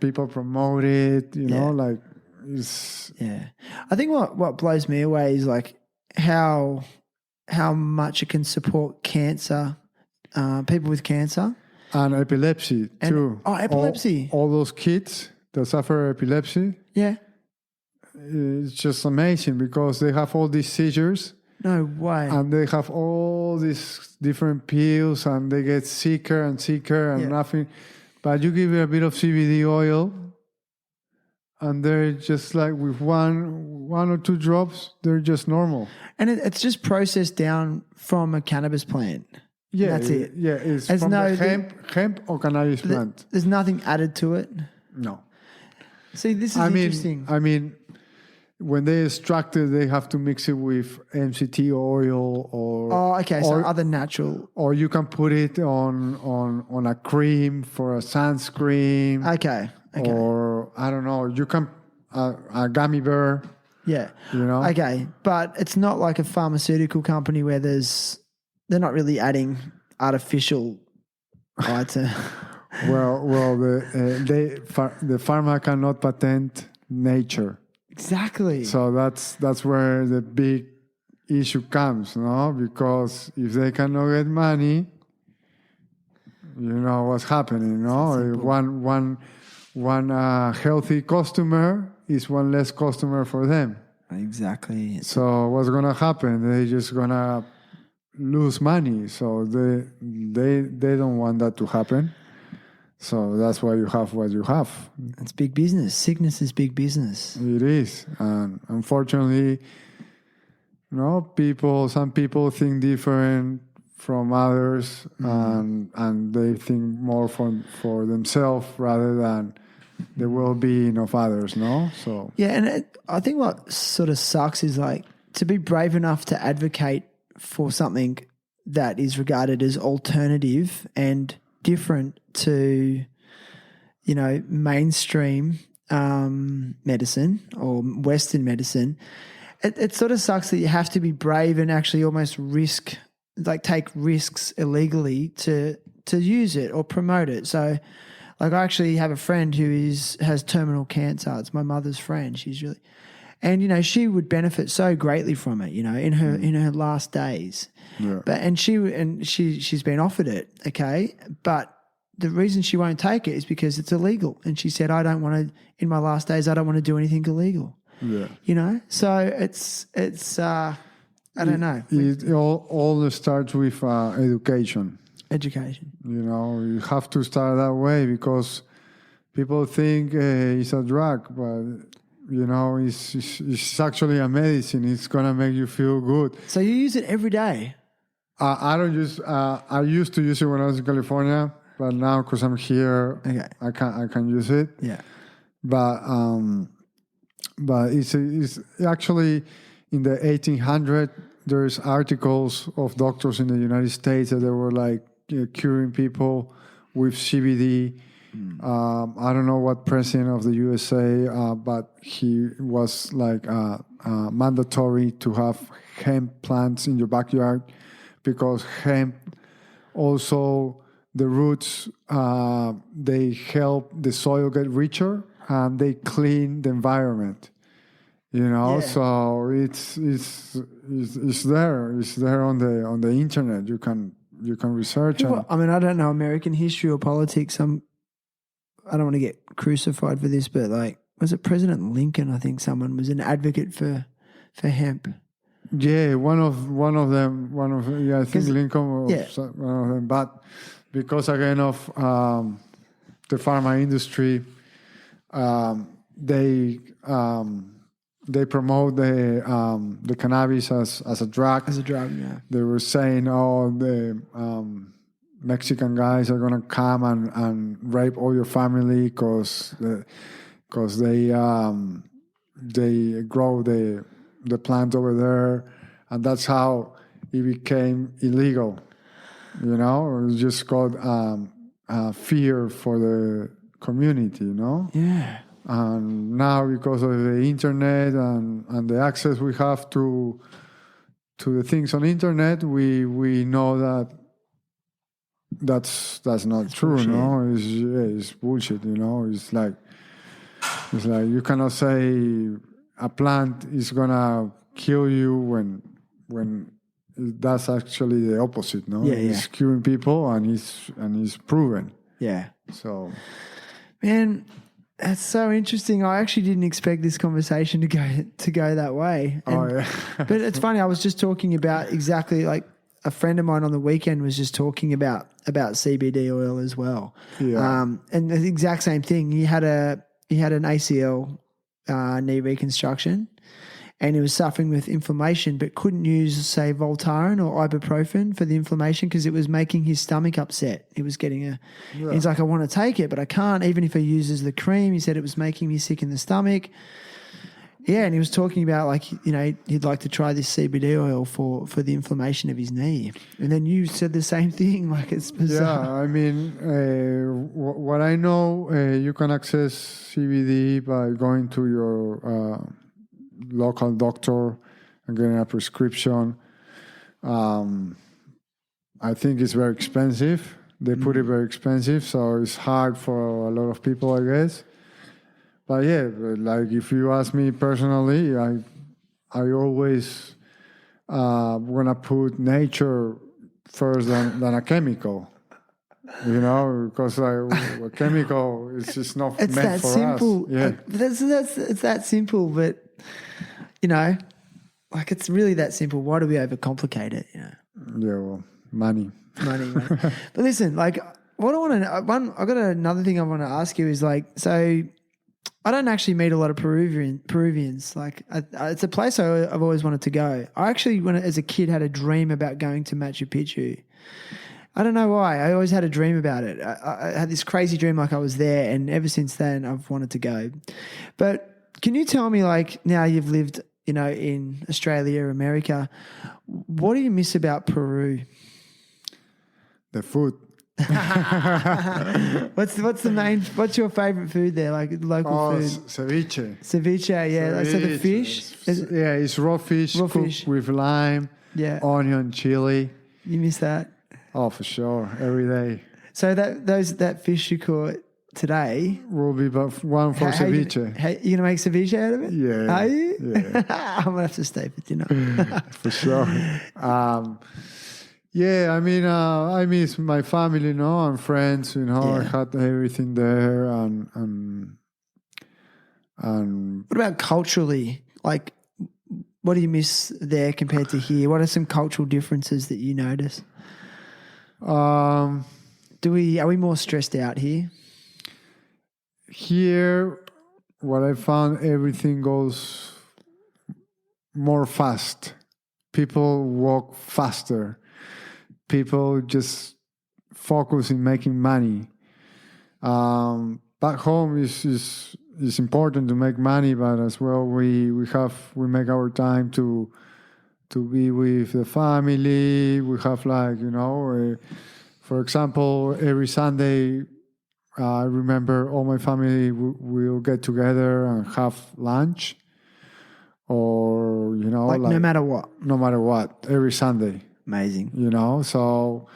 People promote it. You know, like it's. Yeah, I think what blows me away is like how much it can support cancer, people with cancer and epilepsy too. Oh, epilepsy! All those kids that suffer epilepsy. Yeah, it's just amazing because they have all these seizures. No way. And they have all these different pills and they get sicker and sicker and nothing. But you give it a bit of CBD oil and they're just like with one or two drops, they're just normal. And it's just processed down from a cannabis plant. Yeah. That's it. Yeah, it's from the hemp or cannabis plant. There's nothing added to it? No. See, this is interesting. I mean, when they extract it, they have to mix it with MCT oil or so other natural, or you can put it on a cream for a sunscreen. Okay. Or I don't know, you can a gummy bear. Yeah. You know. Okay, but it's not like a pharmaceutical company where they're not really adding artificial item. well, the pharma cannot patent nature. Exactly. So that's where the big issue comes, no? Because if they cannot get money, you know what's happening, no? One healthy customer is one less customer for them. Exactly. So what's gonna happen? They're just gonna lose money. So they don't want that to happen. So that's why you have what you have. It's big business. Sickness is big business. It is. And unfortunately, some people think different from others, and they think more for themselves rather than the well-being of others, no? So Yeah, and I think what sort of sucks is like to be brave enough to advocate for something that is regarded as alternative and different to, you know, mainstream medicine or Western medicine. It sort of sucks that you have to be brave and actually almost take risks illegally to use it or promote it. So, like, I actually have a friend who has terminal cancer. It's my mother's friend. And you know, she would benefit so greatly from it. You know, in her last days. yeah, But she's been offered it. Okay, but the reason she won't take it is because it's illegal. And she said, I don't want to. In my last days, I don't want to do anything illegal. yeah. You know, so it's I don't know. It all starts with education. Education. You know, you have to start that way because people think it's a drug, but you know, it's actually a medicine. It's gonna make you feel good. So you use it every day? I don't use. I used to use it when I was in California, but now because I'm here, Okay. I can use it. Yeah. But it's actually in the 1800s. There's articles of doctors in the United States that they were like curing people with CBD. I don't know what president of the USA, but he was like mandatory to have hemp plants in your backyard because hemp also the roots they help the soil get richer and they clean the environment. You know, Yeah. so it's there on the internet. You can research. Well, I mean, I don't know American history or politics. I don't want to get crucified for this, but like, was it President Lincoln? I think someone was an advocate for hemp. Yeah, one of them. I think Lincoln was one of them. But because again of the pharma industry, they promote the cannabis as a drug. As a drug, yeah. They were saying, the Mexican guys are gonna come and rape all your family because they grow the plant over there, and that's how it became illegal. You know, it was just called fear for the community. You know. Yeah. And now, because of the internet and the access we have to the things on the internet, we know that's not true. Bullshit. No, it's bullshit. You know, it's like you cannot say a plant is gonna kill you when that's actually the opposite. No, it's curing people and it's proven. Yeah. So, man. That's so interesting. I actually didn't expect this conversation to go that way. yeah. But it's funny. I was just talking about exactly like a friend of mine on the weekend was just talking about CBD oil as well. Yeah. And the exact same thing. He had an ACL knee reconstruction, and he was suffering with inflammation, but couldn't use, say, Voltaren or ibuprofen for the inflammation because it was making his stomach upset. He was getting he's like, I want to take it, but I can't. Even if he uses the cream, he said it was making me sick in the stomach. Yeah, and he was talking about like, you know, he'd like to try this CBD oil for the inflammation of his knee. And then you said the same thing, like it's bizarre. Yeah, I mean, what I know, you can access CBD by going to your local doctor and getting a prescription. I think it's very expensive. They put it very expensive, so it's hard for a lot of people, I guess. But yeah, like if you ask me personally, I always wanna put nature first than a chemical. You know, because a chemical is just not It's meant that for simple. us. Yeah, It's that simple, but you know, like it's really that simple. Why do we overcomplicate it? You know. Yeah, well, money. Money. But listen, like, what I want to I got another thing I want to ask you is like, so I don't actually meet a lot of Peruvians. Like, it's a place I've always wanted to go. I actually, as a kid, had a dream about going to Machu Picchu. I don't know why. I always had a dream about it. I had this crazy dream like I was there, and ever since then, I've wanted to go. But can you tell me, like, now you've lived, in Australia, America, what do you miss about Peru? The food. What's your favorite food there? Like local food? Ceviche. Ceviche, yeah. Ceviche. So the fish? It's raw fish cooked with lime, onion, chili. You miss that? Oh, for sure. Every day. So that fish you caught today will be but one for ceviche. You gonna make ceviche out of it? Yeah. Are you? Yeah. I'm gonna have to stay for dinner. For sure. Yeah, I mean, I miss my family, and friends. I had everything there, and what about culturally? Like, what do you miss there compared to here? What are some cultural differences that you notice? Are we more stressed out here? Here, what I found, everything goes more fast. People walk faster. People just focus in making money. Back home is important to make money, but as well we make our time to be with the family. We have for example, every Sunday, I remember all my family will get together and have lunch, or like no matter what, every Sunday. Amazing. So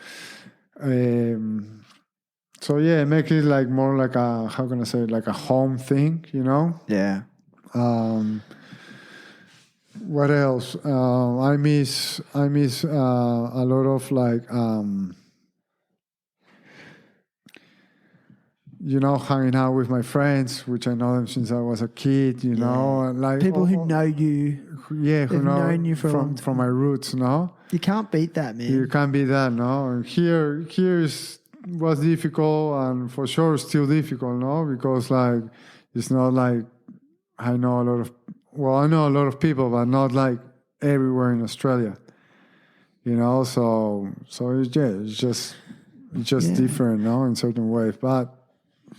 yeah, make it like more like a, how can I say, like a home thing, Yeah. What else? I miss a lot of hanging out with my friends, which I know them since I was a kid, like people who know you. Yeah, who know known you from my roots, You can't beat that, man. You can't beat that, no. And here was difficult, and for sure still difficult, because it's not like I know a lot of people, but not like everywhere in Australia, So it's just different, in certain ways, but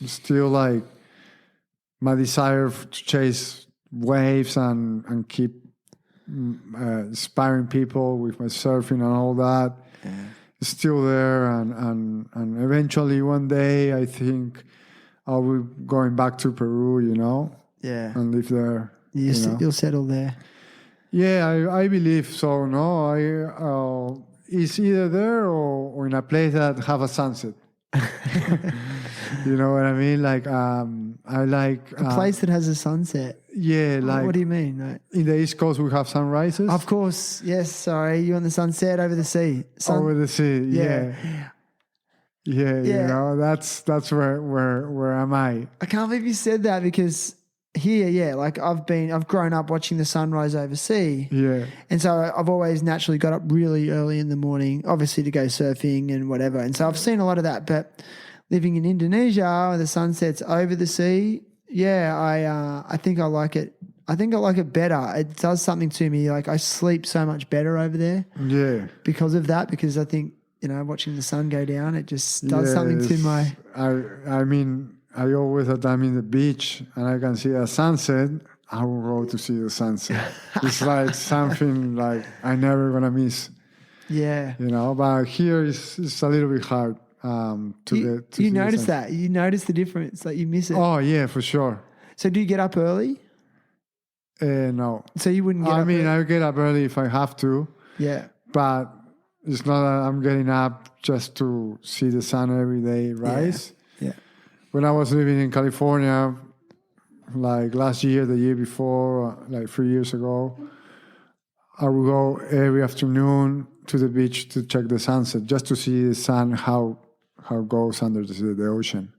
still like my desire to chase waves and keep inspiring people with my surfing and all that is still there, and eventually one day I think I'll be going back to Peru, and live there. You'll settle there. Yeah, I believe so. No, it's either there or in a place that have a sunset. You know what I mean? Like, I like a place that has a sunset. Yeah, like. What do you mean? Right? In the East Coast, we have sunrises. Of course, yes. Sorry, you on the sunset over the sea. Over the sea, yeah. That's where am I? I can't believe you said that, because here, like I've grown up watching the sunrise overseas. Yeah. And so I've always naturally got up really early in the morning, obviously to go surfing and whatever. And so I've seen a lot of that. But living in Indonesia, where the sunset's over the sea, I think I like it. I think I like it better. It does something to me. Like, I sleep so much better over there. Yeah. Because of that, because I think, watching the sun go down, it just does something to my... I mean, I always, that I'm in the beach and I can see a sunset, I will go to see the sunset. It's like something like I'm never going to miss. Yeah. But here it's a little bit hard to get to you see notice that? You notice the difference, like you miss it? Oh, yeah, for sure. So do you get up early? No. So you wouldn't get up early? I get up early if I have to. Yeah. But it's not that I'm getting up just to see the sun every day rise. Yeah. When I was living in California, like last year, the year before, like 3 years ago, I would go every afternoon to the beach to check the sunset, just to see the sun, how it goes under the ocean.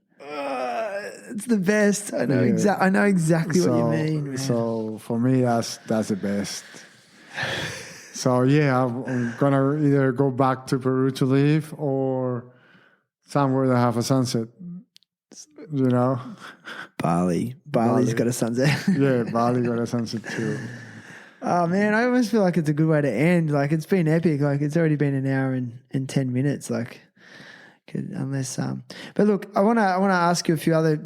It's the best. I know exactly what you mean, man. So for me, that's the best. So yeah, I'm gonna either go back to Peru to live or somewhere that have a sunset. you know. Bali's Bali. got a sunset. Yeah, Bali got a sunset too. Oh man, I almost feel like it's a good way to end. Like it's been epic. Like it's already been an hour and 10 minutes. Like, unless but look, I wanna ask you a few other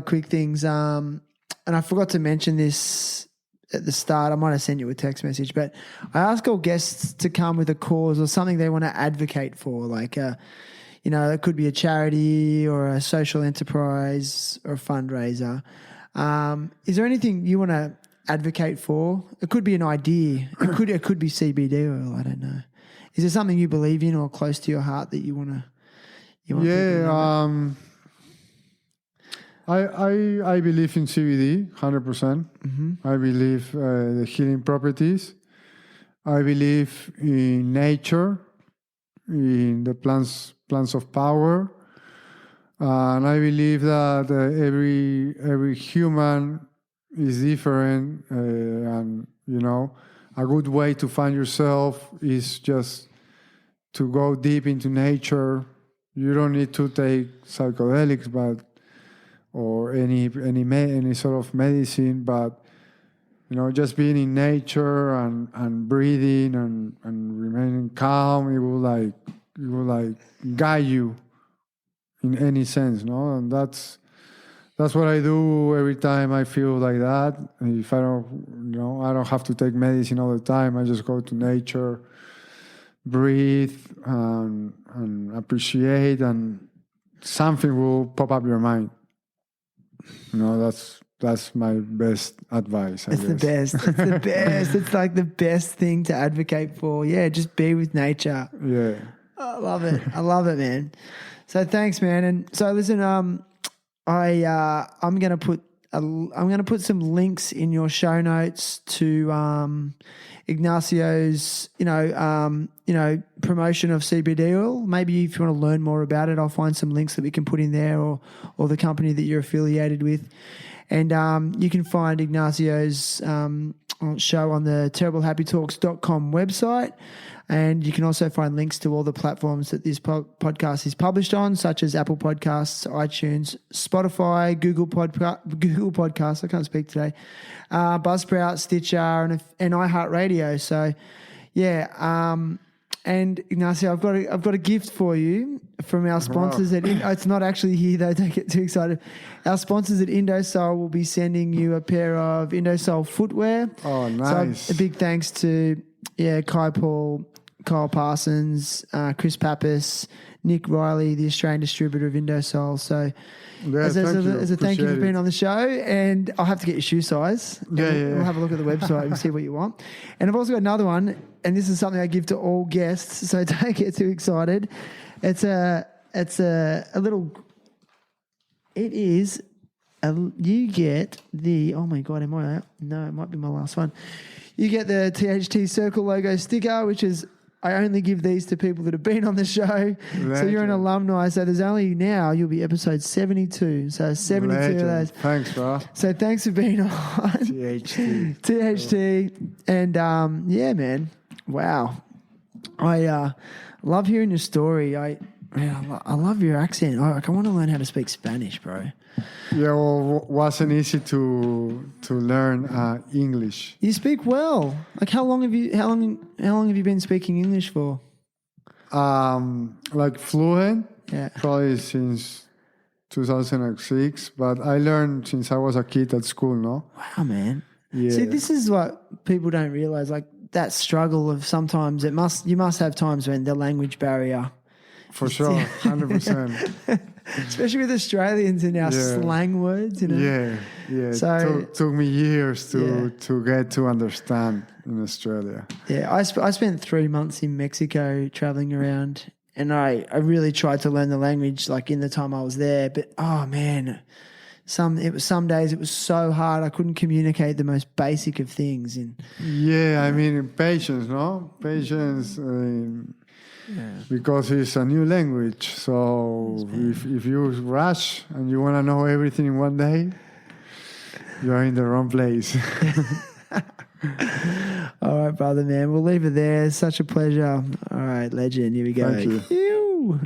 quick things. And I forgot to mention this at the start. I might have sent you a text message, but I ask all guests to come with a cause or something they want to advocate for. Like, it could be a charity or a social enterprise or a fundraiser. Is there anything you want to advocate for? It could be an idea. It could be CBD oil. I don't know. Is there something you believe in or close to your heart that you want to? I believe in CBD 100%. I believe the healing properties. I believe in nature, in the plants of power, and I believe that every human is different, and a good way to find yourself is just to go deep into nature. You don't need to take psychedelics, or any sort of medicine, but just being in nature and breathing and remaining calm, it will guide you in any sense, no? And that's what I do every time I feel like that. If I don't have to take medicine all the time. I just go to nature, breathe, and appreciate, and something will pop up your mind. That's my best advice. It's the best. It's the best. It's like the best thing to advocate for. Yeah, just be with nature. Yeah. I love it. I love it, man. So thanks, man. And so listen, I'm gonna put some links in your show notes to Ignacio's promotion of CBD oil. Maybe if you want to learn more about it, I'll find some links that we can put in there, or the company that you're affiliated with. And you can find Ignacio's show on the terriblehappytalks.com website. And you can also find links to all the platforms that this podcast is published on, such as Apple Podcasts, iTunes, Spotify, Google Podcasts, I can't speak today, Buzzsprout, Stitcher, and iHeartRadio. So, yeah. And Ignacio, I've got a gift for you from our sponsors at it's not actually here though, don't get too excited. Our sponsors at Indosol will be sending you a pair of Indosol footwear. Oh, nice. So a big thanks to Kai Paul, Kyle Parsons, Chris Pappas, Nick Riley, the Australian distributor of Indosol. So as a thank you for being on the show, and I'll have to get your shoe size. We'll have a look at the website and see what you want. And I've also got another one, and this is something I give to all guests, so don't get too excited. You get the, oh my God, am I out? No, it might be my last one. You get the THT Circle logo sticker, which is, I only give these to people that have been on the show. Legend. So you're an alumni. So there's only now, you'll be episode 72. So 72 Legend. of those. Thanks, bro. So thanks for being on. THT. And yeah, man. Wow. I love hearing your story. I love your accent. I want to learn how to speak Spanish, bro. Yeah, well, wasn't easy to learn English. You speak well. Like how long have you been speaking English for? Like fluent. Yeah. Probably since 2006, but I learned since I was a kid at school, no? Wow, man. Yeah. See, this is what people don't realize, like that struggle of sometimes you must have times when the language barrier. For sure, 100%. Especially with Australians and our slang words, Yeah. So it took me years to get to understand in Australia. Yeah, I spent 3 months in Mexico traveling around, and I really tried to learn the language like in the time I was there. But oh man, some days it was so hard. I couldn't communicate the most basic of things. I mean patience, no? Patience. Because it's a new language, so if you rush and you want to know everything in one day, you're in the wrong place. All right, brother, man. We'll leave it there. It's such a pleasure. All right, legend. Here we go. Thank you.